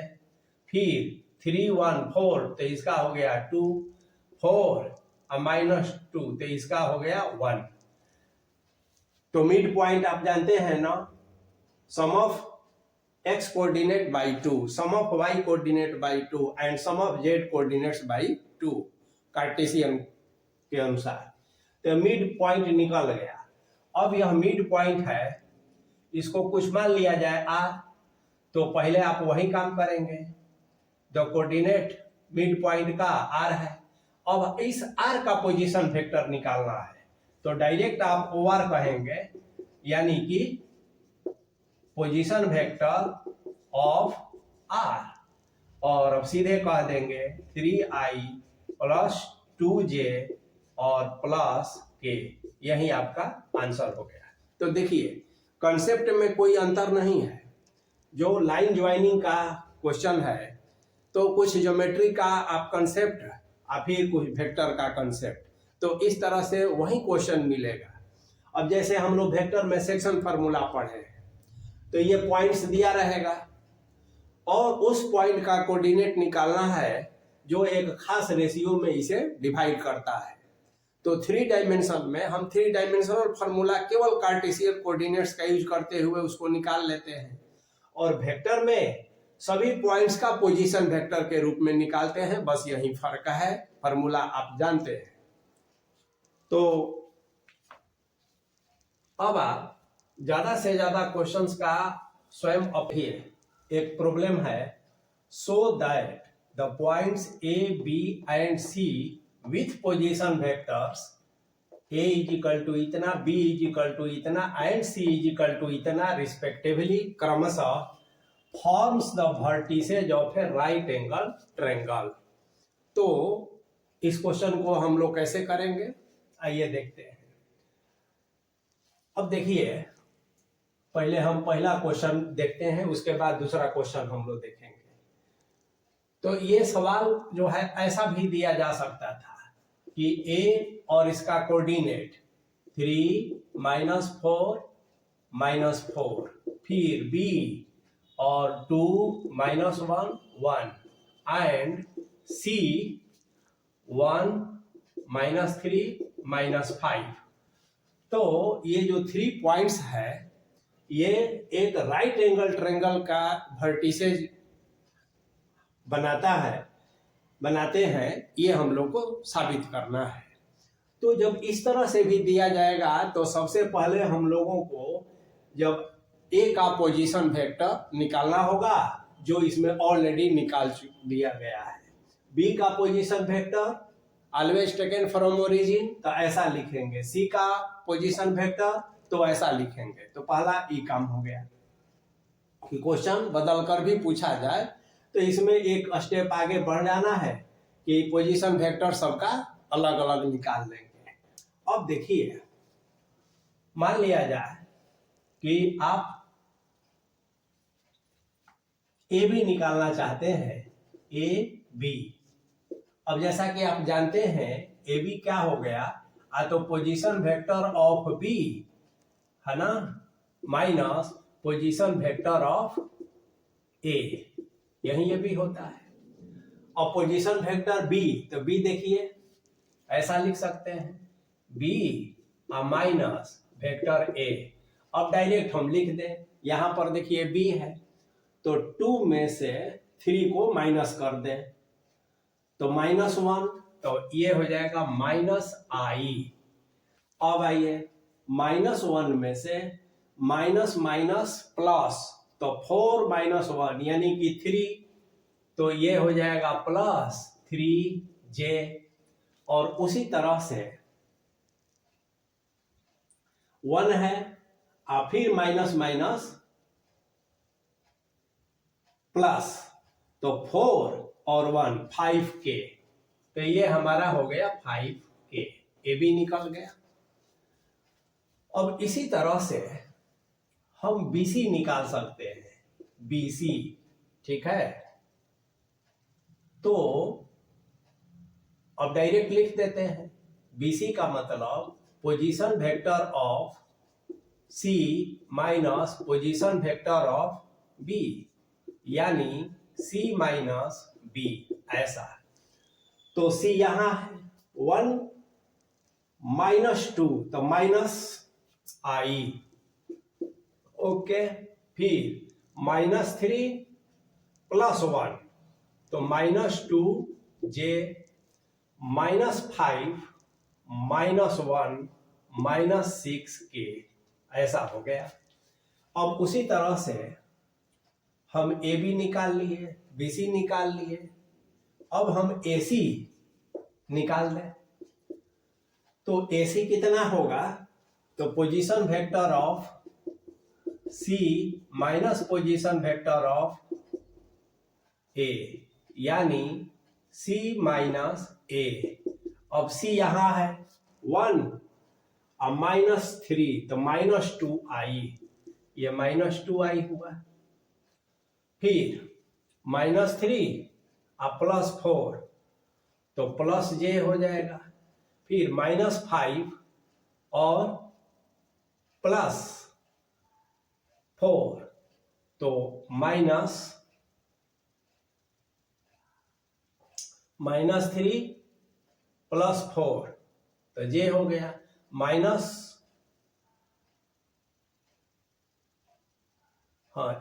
फिर 3, 1, 4, तो इसका हो गया 2, 4, -2, तो इसका हो गया 1। तो मिड पॉइंट आप जानते हैं ना, sum of x coordinate by 2, sum of y coordinate by 2 and sum of z coordinates by 2 Cartesian के अनुसार। तो मिड पॉइंट निकल गया। अब यह मिड पॉइंट है, इसको कुछ मान लिया जाए r, तो पहले आप वही काम करेंगे। द कोऑर्डिनेट मिड पॉइंट का r है। अब इस r का पोजीशन वेक्टर निकालना है, तो डायरेक्ट आप OR कहेंगे, यानी कि पोजीशन वेक्टर ऑफ r, और अब सीधे कह देंगे 3i प्लस 2j और प्लस k, यही आपका आंसर हो गया। तो देखिए कंसेप्ट में कोई अंतर नहीं है। जो लाइन ज्वाइनिंग का क्वेश्चन है तो कुछ ज्योमेट्री का आप कंसेप्ट और फिर कुछ वेक्टर का कंसेप्ट, तो इस तरह से वही क्वेश्चन मिलेगा। अब जैसे हम लोग वेक्टर में सेक्शन फार्मूला पढ़े हैं, तो ये पॉइंट्स दिया रहेगा और उस पॉइंट का कोऑर्डिनेट निकालना है जो एक खास रेशियो में इसे डिवाइड करता है। तो 3 डायमेंशन में हम 3 डायमेंशनल फार्मूला केवल कार्टेशियन कोऑर्डिनेट्स का यूज करते हुए उसको निकाल लेते हैं, और वेक्टर में सभी पॉइंट्स का पोजीशन वेक्टर के रूप में निकालते हैं। बस यही फर्क है, फार्मूला आप जानते हैं। तो अब आप ज्यादा से ज्यादा क्वेश्चंस का स्वयं अभियर एक प्रॉब्लम है, so that the points A B and C with position vectors a is equal to इतना, b इज इक्वल टू इतना and c is equal to इतना रिस्पेक्टिवली क्रमशः forms the vertices of a right angle triangle. तो इस question को हम लोग कैसे करेंगे, आइए देखते हैं। अब देखिए पहले हम पहला क्वेश्चन देखते हैं, उसके बाद दूसरा क्वेश्चन हम लोग देखेंगे। तो ये सवाल जो है ऐसा भी दिया जा सकता था कि a और इसका कोऑर्डिनेट 3 -4 -4, फिर b और 2 -1 1 एंड c 1 -3 -5। तो ये जो 3 पॉइंट्स है ये एक राइट एंगल ट्रायंगल का वर्टिसेज बनाते हैं, ये हम लोग को साबित करना है। तो जब इस तरह से भी दिया जाएगा तो सबसे पहले हम लोगों को जब ए का पोजीशन वेक्टर निकालना होगा, जो इसमें ऑलरेडी निकाल दिया गया है। बी का position vector always taken from origin, तो ऐसा लिखेंगे। सी का पोजीशन वेक्टर तो ऐसा लिखेंगे। तो पहला ई काम हो गया कि क्वेश्चन बदल कर भी पूछा जाए तो इसमें एक स्टेप आगे बढ़ जाना है कि पोजीशन वेक्टर सबका अलग अलग निकाल लेंगे। अब देखिए मान लिया जाए कि आप ए बी निकालना चाहते हैं, ए बी। अब जैसा कि आप जानते हैं ए बी क्या हो गया, तो पोजीशन वेक्टर ऑफ बी है ना, माइनस पोजीशन वेक्टर ऑफ ए, यही ये भी होता है। और पोजीशन वेक्टर बी, तो बी देखिए ऐसा लिख सकते हैं, बी माइनस वेक्टर ए। अब डायरेक्ट हम लिख दें, यहां पर देखिए बी है तो 2 में से 3 को माइनस कर दें तो -1, तो ये हो जाएगा -i। अब आइए -1 में से माइनस माइनस प्लस, तो 4 - 1 यानी कि 3, तो ये हो जाएगा +3j। और उसी तरह से 1 है और फिर माइनस माइनस प्लस, तो 4 और 1 5k, तो ये हमारा हो गया 5k, ए भी निकल गया। अब इसी तरह से हम BC निकाल सकते हैं, BC, ठीक है। तो अब डायरेक्ट लिख देते हैं, BC का मतलब position vector of C minus position vector of B, यानी C माइनस B, ऐसा। तो C यहां है, 1 -2 तो माइनस आई, ओके। फिर -3 +1 तो -2j, -5 -1 -6k, ऐसा हो गया। अब उसी तरह से हम ए बी निकाल लिए, बी सी निकाल लिए, अब हम ए सी निकाल दें। तो ए सी कितना होगा, तो position vector of C minus position vector of A, यानी सी माइनस ए। अब सी यहां है 1 और -3 तो -2i, ये -2i हुआ। फिर -3 और +4 तो +j हो जाएगा। फिर -5 और +4 तो -3 +4 तो j हो गया।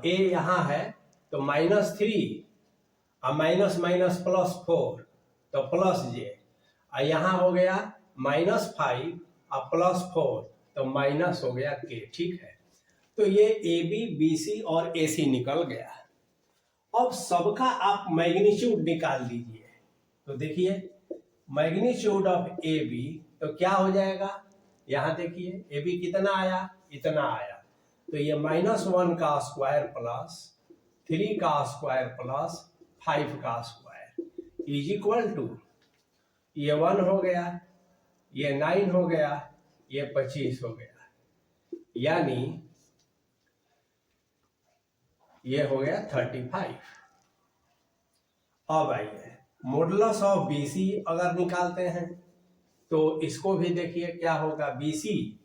ए यहां है तो -3 और +4 तो +j, और यहां हो गया -5 और +4 तो माइनस हो गया k, ठीक है। तो ये ए बी, बी सी और ए सी निकल गया। अब सबका आप मैग्नीट्यूड निकाल लीजिए। तो देखिए मैग्नीट्यूड ऑफ ए बी तो क्या हो जाएगा, यहां देखिए ए बी कितना आया, इतना आया। तो ये -1 का स्क्वायर प्लस 3 का स्क्वायर प्लस 5 का स्क्वायर इज इक्वल टू, ये 1 हो गया, ये 9 हो गया, ये 25 हो गया, यानी ये हो गया 35। अब आइए मॉडुलस ऑफ बीसी अगर निकालते हैं तो इसको भी देखिए क्या होगा, बीसी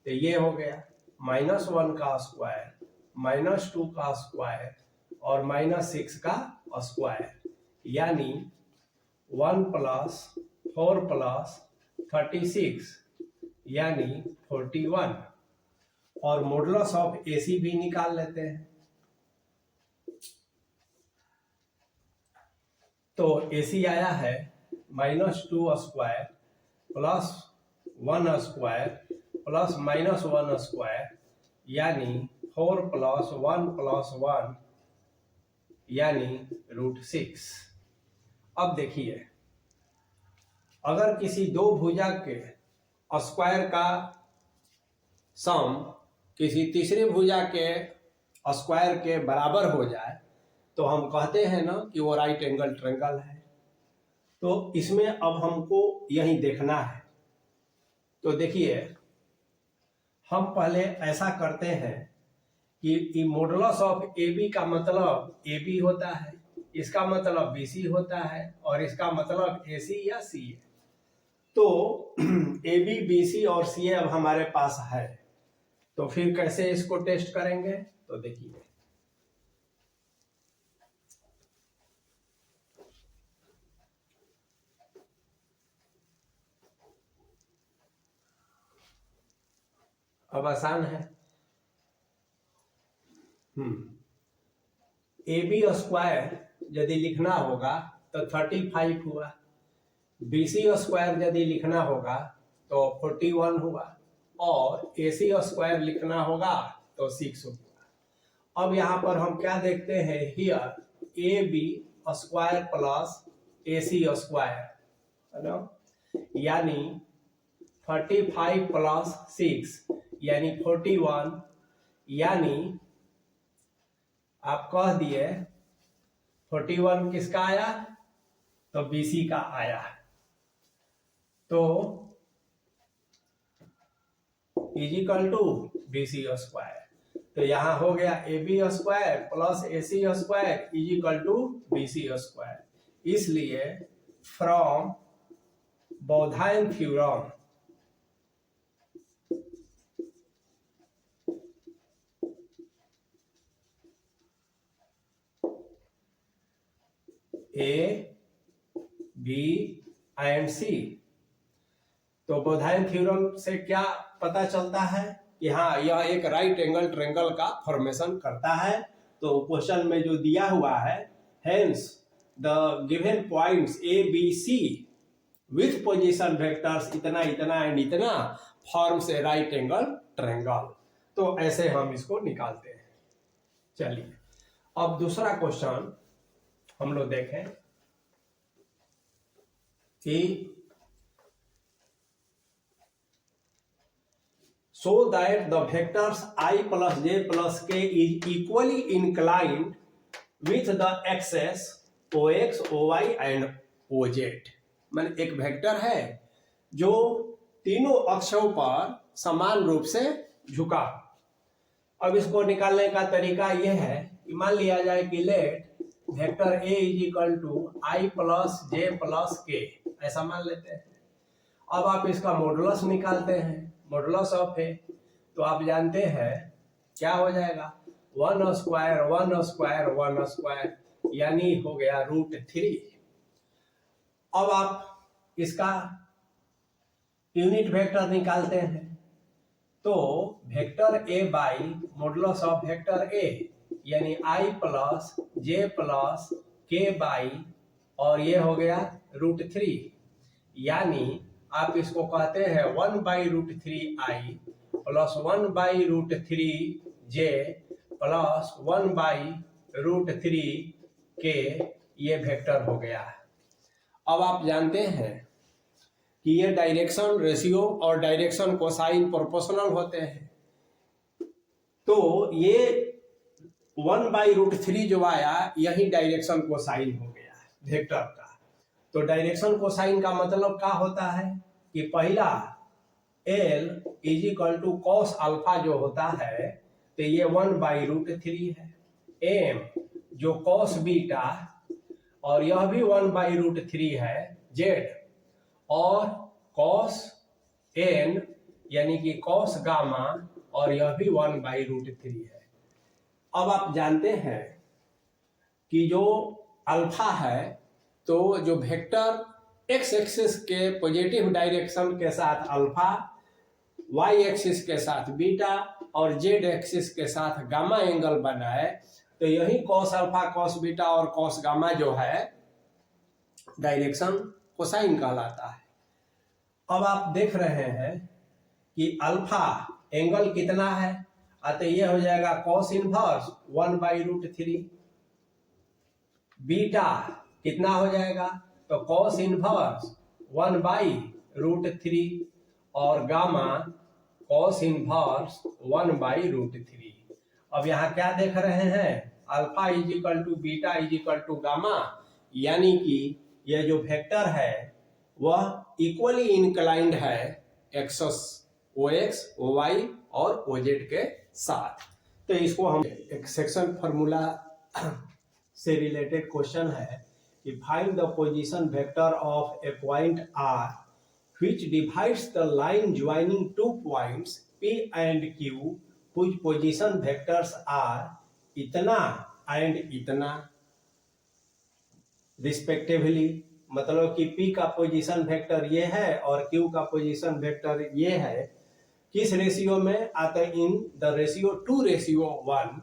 तो ये हो गया -1 का स्क्वायर -2 का स्क्वायर और -6 का स्क्वायर, यानी 1 + 4 + 36 यानी 41। और मॉडुलस ऑफ एसी भी निकाल लेते हैं। तो एसी आया है -2 square plus 1 square plus -1 square, यानी 4 + 1 + 1 यानी √6। अब देखिए अगर किसी दो भुजा के स्क्वायर का सम किसी तीसरी भुजा के स्क्वायर के बराबर हो जाए तो हम कहते हैं ना कि वो राइट एंगल ट्रायंगल है। तो इसमें अब हमको यही देखना है। तो देखिए हम पहले ऐसा करते हैं कि मॉडुलस ऑफ ए बी का मतलब ए बी होता है, इसका मतलब बी सी होता है और इसका मतलब ए सी या सी है। तो ए बी, बी सी और सी अब हमारे पास है, तो फिर कैसे इसको टेस्ट करेंगे, तो देखिए अब आसान है। ए बी स्क्वायर यदि लिखना होगा तो 35 हुआ, बी सी स्क्वायर यदि लिखना होगा तो 41 हुआ, और ए सी स्क्वायर लिखना होगा तो 6 हुआ। अब यहाँ पर हम क्या देखते हैं, here A B square plus A C square है ना, यानी 35 + 6 यानी 41, यानी आप कह दिए 41 किसका आया, तो बीसी का आया। तो इजिकल टू बीसी स्क्वायर, तो यहां हो गया A B square plus A C square is equal to BC square. इसलिए from Baudhayana theorem A, B and C तो बोधायन थ्योरम से क्या पता चलता है कि हाँ यह एक राइट एंगल ट्रायंगल का फॉर्मेशन करता है। तो क्वेश्चन में जो दिया हुआ है, hence the given points A B C with position vectors इतना इतना एंड इतना forms a right angle triangle. तो ऐसे हम इसको निकालते हैं। चलिए अब दूसरा क्वेश्चन हम लोग देखें कि so that the vectors I plus j plus k is equally inclined with the axes ox, oy and oz। मान एक वेक्टर है जो तीनों अक्षों पर समान रूप से झुका। अब इसको निकालने का तरीका यह है कि मान लिया जाए कि let vector a is equal to I plus J plus K, ऐसा मान लेते हैं। अब आप इसका मॉडुलस निकालते हैं, मॉडुलस ऑफ ए, तो आप जानते हैं क्या हो जाएगा, 1 स्क्वायर 1 स्क्वायर 1 स्क्वायर, यानी हो गया √3। अब आप इसका यूनिट वेक्टर निकालते हैं, तो vector A by modulus of vector ए यानी आई प्लस जे प्लस के बाई, और ये हो गया √3, यानी आप इसको कहते हैं 1/√3i plus 1/√3j plus 1/√3k, ये वेक्टर हो गया है। अब आप जानते हैं कि ये डायरेक्शन रेशियो और डायरेक्शन कोसाइन प्रोपोर्शनल होते हैं। तो ये 1/√3 जो आया यही डायरेक्शन कोसाइन हो गया है वेक्टर का। तो डायरेक्शन कोसाइन का मतलब क्या होता है कि पहला L is equal to cos alpha जो होता है, तो ये 1/√3 है। M जो कॉस बीटा, और यह भी 1/√3 है Z, और कॉस N यानी कि कॉस गामा, और यह भी 1/√3 है। अब आप जानते हैं कि जो अल्फा है, तो जो वेक्टर एक्स एक्सिस के पॉजिटिव डायरेक्शन के साथ अल्फा, वाई एक्सिस के साथ बीटा, और जेड एक्सिस के साथ गामा एंगल बनाए, तो यही कॉस अल्फा कॉस बीटा और कॉस गामा जो है डायरेक्शन कोसाइन कहलाता है। अब आप देख रहे हैं कि अल्फा एंगल कितना है, तो ये हो जाएगा कॉस इनवर्स 1/√3। बीटा कितना हो जाएगा, तो कॉस इनवर्स 1/√3, और गामा कॉस इनवर्स 1/√3। अब यहाँ क्या देख रहे हैं, alpha is equal to beta is equal to gamma, यानी कि यह जो वेक्टर है वह इक्वली इंक्लाइंड है एक्सेस OX, OY और OZ के साथ। तो इसको हम एक सेक्शन फार्मूला से रिलेटेड क्वेश्चन है कि find the position vector of A point R which divides the line joining 2 points P and Q whose position vectors are इतना and इतना रिस्पेक्टिवली। मतलब कि P का पोजीशन वेक्टर ये है और Q का पोजीशन वेक्टर ये है। किस रेशियो में आता है, इन द रेशियो 2:1,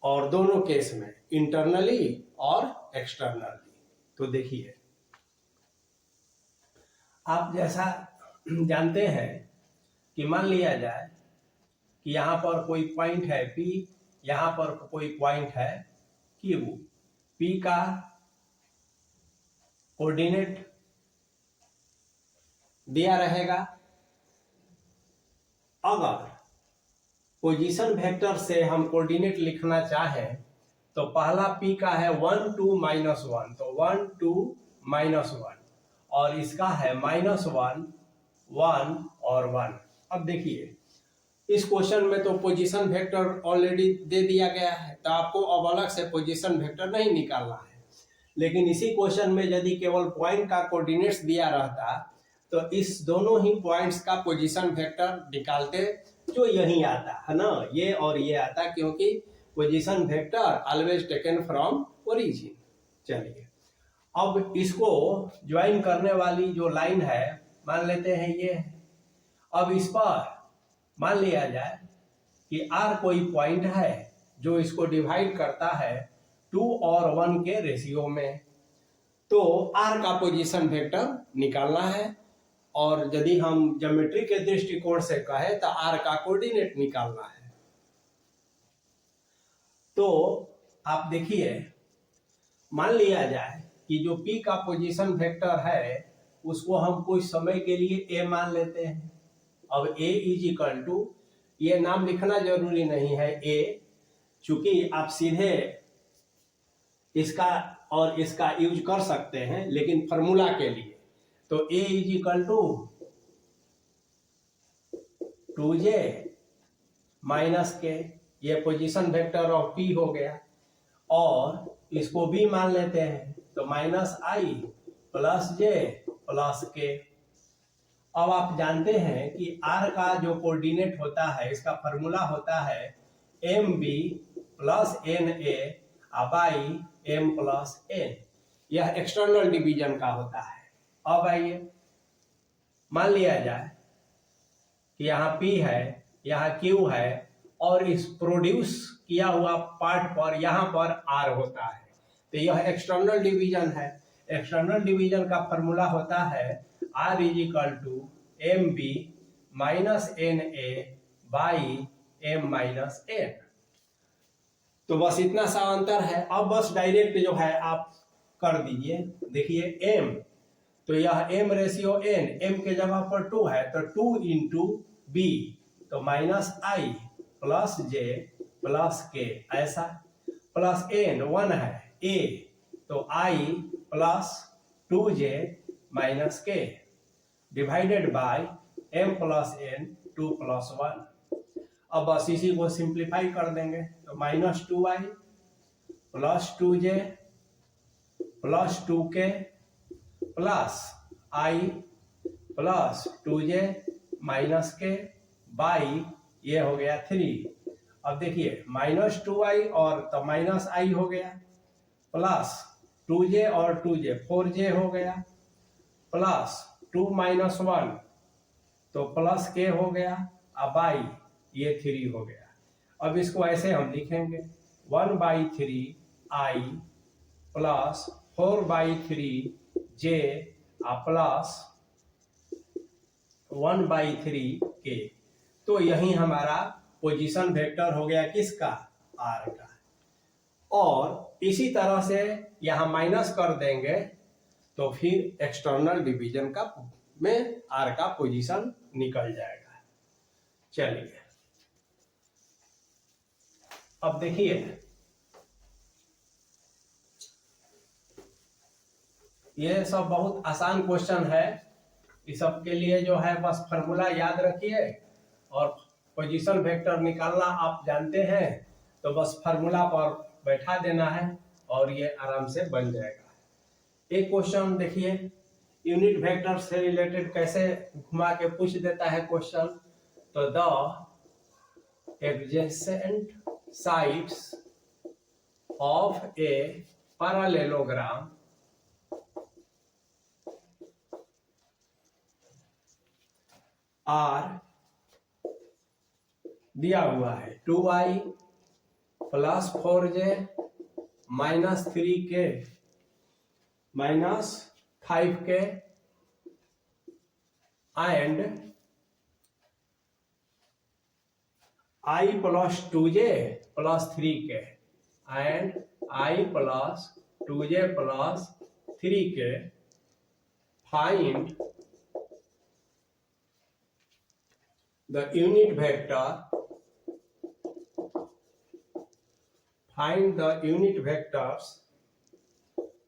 और दोनों केस में इंटरनली और एक्सटर्नली। तो देखिए, आप जैसा जानते हैं कि मान लिया जाए कि यहाँ पर कोई पॉइंट है P, यहाँ पर कोई पॉइंट है Q। P का कोऑर्डिनेट दिया रहेगा। अगर पोजीशन वेक्टर से हम कोऑर्डिनेट लिखना चाहें तो पहला P का है 1 2 -1, तो 1 2 -1, और इसका है -1 1 और 1। अब देखिए, इस क्वेश्चन में तो पोजीशन वेक्टर ऑलरेडी दे दिया गया है, तो आपको अब अलग से पोजीशन वेक्टर नहीं निकालना है। लेकिन इसी क्वेश्चन में यदि केवल पॉइंट का कोऑर्डिनेट्स दिया रहता तो इस दोनों ही पॉइंट्स का पोजीशन वेक्टर निकालते, जो यही आता है ना, ये और ये आता, क्योंकि position vector always taken from origin. चलिए, अब इसको ज्वाइन करने वाली जो लाइन है मान लेते हैं ये है। अब इस पर मान लिया जाए कि r कोई पॉइंट है जो इसको डिवाइड करता है 2 और 1 के रेशियो में, तो r का पोजीशन वेक्टर निकालना है। और यदि हम ज्योमेट्री के दृष्टिकोण से कहें तो r का कोऑर्डिनेट निकालना है। तो आप देखिए, मान लिया जाए कि जो p का पोजीशन वेक्टर है उसको हम कुछ समय के लिए a मान लेते हैं। अब a इज इक्वल टू, ये नाम लिखना जरूरी नहीं है a, चूंकि आप सीधे इसका और इसका यूज कर सकते हैं, लेकिन फॉर्मूला के लिए तो a is equal to 2j minus K, ये पोजीशन वेक्टर ऑफ p हो गया। और इसको b मान लेते हैं तो माइनस आई प्लस जे प्लस के। अब आप जानते हैं कि r का जो कोऑर्डिनेट होता है, इसका फॉर्मूला होता है mb plus na by m plus n। यह एक्सटर्नल डिवीजन का होता है। अब आइए मान लिया जाए कि यहाँ p है, यहाँ q है, और इस प्रोड्यूस किया हुआ पार्ट पर यहाँ पर r होता है, तो यह एक्सटर्नल डिवीजन है। एक्सटर्नल डिवीजन का फॉर्मूला होता है r is equal to M B minus N A by M minus N. तो बस इतना सा अंतर है। अब बस डायरेक्ट जो है आप कर दीजिए। देखिए m, तो यह m रेशियो n, m के जगह पर 2 है तो 2 इंटू बी, तो माइनस आई प्लस जे प्लस के, ऐसा प्लस n 1 है a, तो i प्लस 2j माइनस के divided by m plus n 2 plus 1। अब बस इसी को सिंप्लीफाई कर देंगे तो minus 2i plus 2j plus 2k plus i plus 2j minus के बाई ये हो गया 3। अब देखिए माइनस 2i और तो माइनस i हो गया, प्लस 2j और 2j 4j हो गया, प्लस 2 माइनस 1 तो प्लस k हो गया, अब बाई ये 3 हो गया। अब इसको ऐसे हम लिखेंगे 1/3i plus 4/3j plus 1/3k। तो यही हमारा पोजीशन वेक्टर हो गया किसका, r का। और इसी तरह से यहां माइनस कर देंगे तो फिर एक्सटर्नल डिवीजन का में r का पोजीशन निकल जाएगा। चलिए अब देखिए, ये सब बहुत आसान क्वेश्चन है। इस सब के लिए जो है बस फॉर्मूला याद रखिए और पोजीशन वेक्टर निकालना आप जानते हैं तो बस फार्मूला पर बैठा देना है और ये आराम से बन जाएगा। एक क्वेश्चन देखिए, यूनिट वेक्टर से रिलेटेड कैसे घुमा के पूछ देता है क्वेश्चन। तो the adjacent sides of a parallelogram are दिया हुआ है 2i plus 4j minus 3k minus 5k and i plus 2j plus 3k and i plus 2j plus 3k find the unit vector, find the unit vectors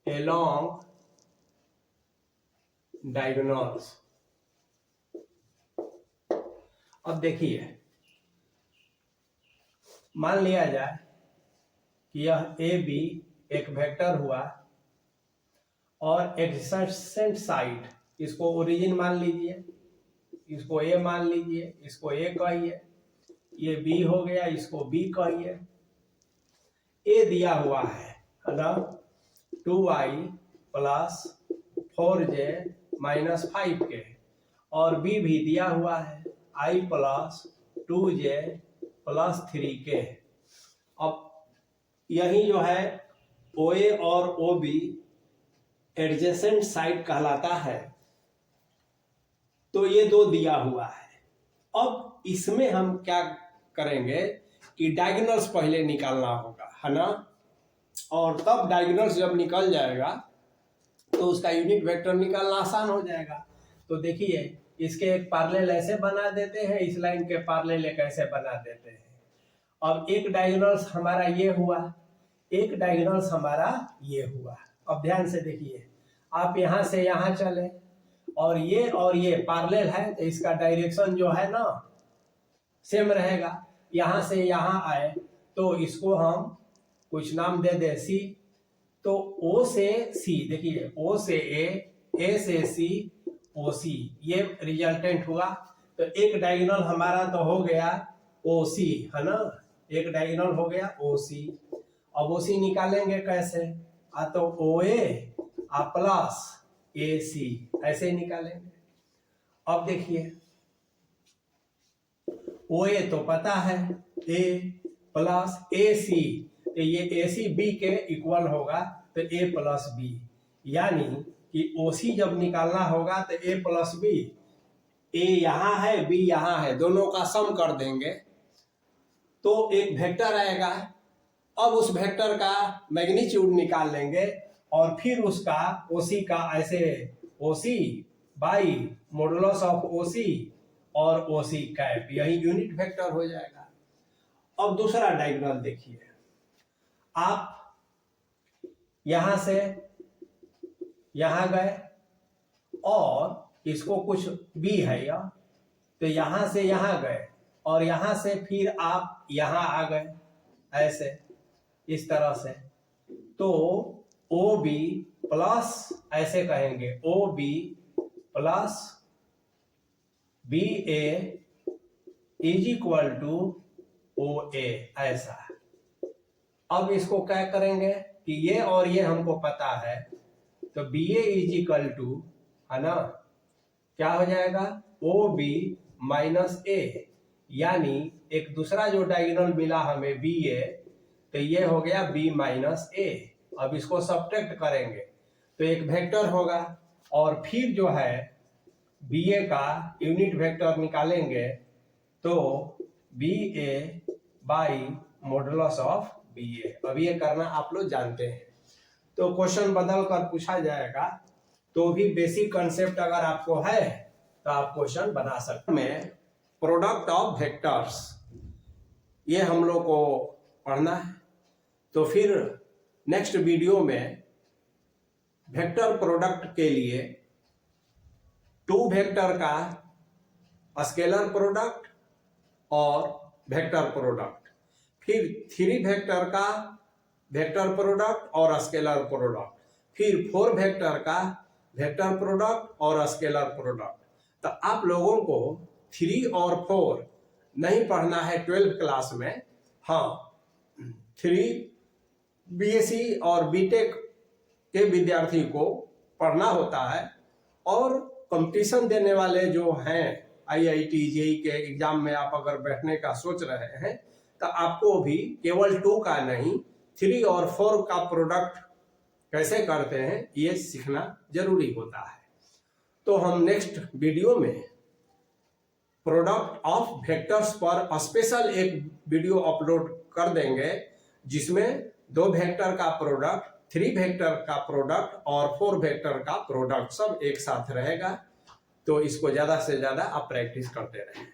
along diagonals। अब देखिए, मान लिया जाए कि यह ए बी एक vector हुआ और एडजेसेंट साइड, इसको ओरिजिन मान लीजिए, इसको ए मान लीजिए, इसको ए कहिए, ये बी हो गया, इसको बी कहिए। ए दिया हुआ है ना 2i plus 4j minus 5k और b भी दिया हुआ है i plus 2j plus 3k। अब यही जो है OA और OB एडजेसेंट साइड कहलाता है, तो ये दो दिया हुआ है। अब इसमें हम क्या करेंगे कि डायगोनल्स पहले निकालना होगा, है ना, और तब डायगोनल्स जब निकल जाएगा तो उसका यूनिट वेक्टर निकालना आसान हो जाएगा। तो देखिए इसके एक पैरेलल ऐसे बना देते हैं, इस लाइन के पैरेलल एक ऐसे बना देते हैं। अब एक डायगोनल्स हमारा ये हुआ, एक डायगोनल्स हमारा ये हुआ। अब ध्यान से देखिए, आप यहां से यहां चले और ये पैरेलल है, तो इसका डायरेक्शन जो है ना सेम रहेगा। यहां से यहां आए तो इसको हम कुछ नाम दे दे सी, तो O से C, देखिए O से A से C, OC, ये रिजल्टेंट हुआ। तो एक डायगोनल हमारा तो हो गया OC, है ना, एक डायगोनल हो गया OC। अब OC निकालेंगे कैसे, तो OA प्लस AC ऐसे निकालेंगे। अब देखिए OA तो पता है A प्लस AC, तो ये AC B के इक्वल होगा, तो A प्लस B, यानी कि OC जब निकालना होगा तो A प्लस B, A यहाँ है B यहाँ है, दोनों का सम कर देंगे तो एक वेक्टर आएगा। अब उस वेक्टर का मैग्नीट्यूड निकाल लेंगे और फिर उसका OC का ऐसे OC by modulus of OC और OC कैप, यही यूनिट वेक्टर हो जाएगा। अब दूसरा डायगोनल देखिए, आप यहां से यहां गए और इसको कुछ B है या, तो यहां से यहां गए और यहां से फिर आप यहां आ गए, ऐसे इस तरह से, तो OB प्लस ऐसे कहेंगे OB plus BA is equal to OA, ऐसा। अब इसको क्या करेंगे कि ये और ये हमको पता है, तो BA इज इक्वल टू, है ना, क्या हो जाएगा OB माइनस A, यानी एक दूसरा जो डायगोनल मिला हमें BA, तो ये हो गया B माइनस A। अब इसको सब्ट्रैक्ट करेंगे तो एक वेक्टर होगा और फिर जो है BA का यूनिट वेक्टर निकालेंगे तो BA by modulus of BA। अब ये करना आप लोग जानते हैं, तो क्वेश्चन बदल कर पूछा जाएगा, तो भी बेसिक कंसेप्ट अगर आपको है तो आप क्वेश्चन बना सकते हैं। प्रोडक्ट ऑफ वेक्टर्स, ये हम लोग को पढ़ना है, तो फिर नेक्स्ट वीडियो में वेक्टर प्रोडक्ट के लिए 2 वेक्टर का स्केलर प्रोडक्ट और वेक्टर प्रोडक्ट, फिर 3 वेक्टर का वेक्टर प्रोडक्ट और स्केलर प्रोडक्ट, फिर 4 वेक्टर का वेक्टर प्रोडक्ट और स्केलर प्रोडक्ट। तो आप लोगों को 3 और 4 नहीं पढ़ना है 12th क्लास में, हाँ 3 BSc और बीटेक के विद्यार्थी को पढ़ना होता है, और कंपटीशन देने वाले जो हैं IIT JEE के एग्जाम में आप अगर बैठने का सोच रहे हैं तो आपको भी केवल 2 का नहीं 3 और 4 का प्रोडक्ट कैसे करते हैं ये सीखना जरूरी होता है। तो हम नेक्स्ट वीडियो में प्रोडक्ट ऑफ वेक्टर्स पर स्पेशल एक वीडियो अपलोड कर देंगे, जिसमें 2 वेक्टर का प्रोडक्ट, 3 वेक्टर का प्रोडक्ट और 4 वेक्टर का प्रोडक्ट सब एक साथ रहेगा। तो इसको ज़्यादा से ज़्यादा आप प्रैक्टिस करते रहें।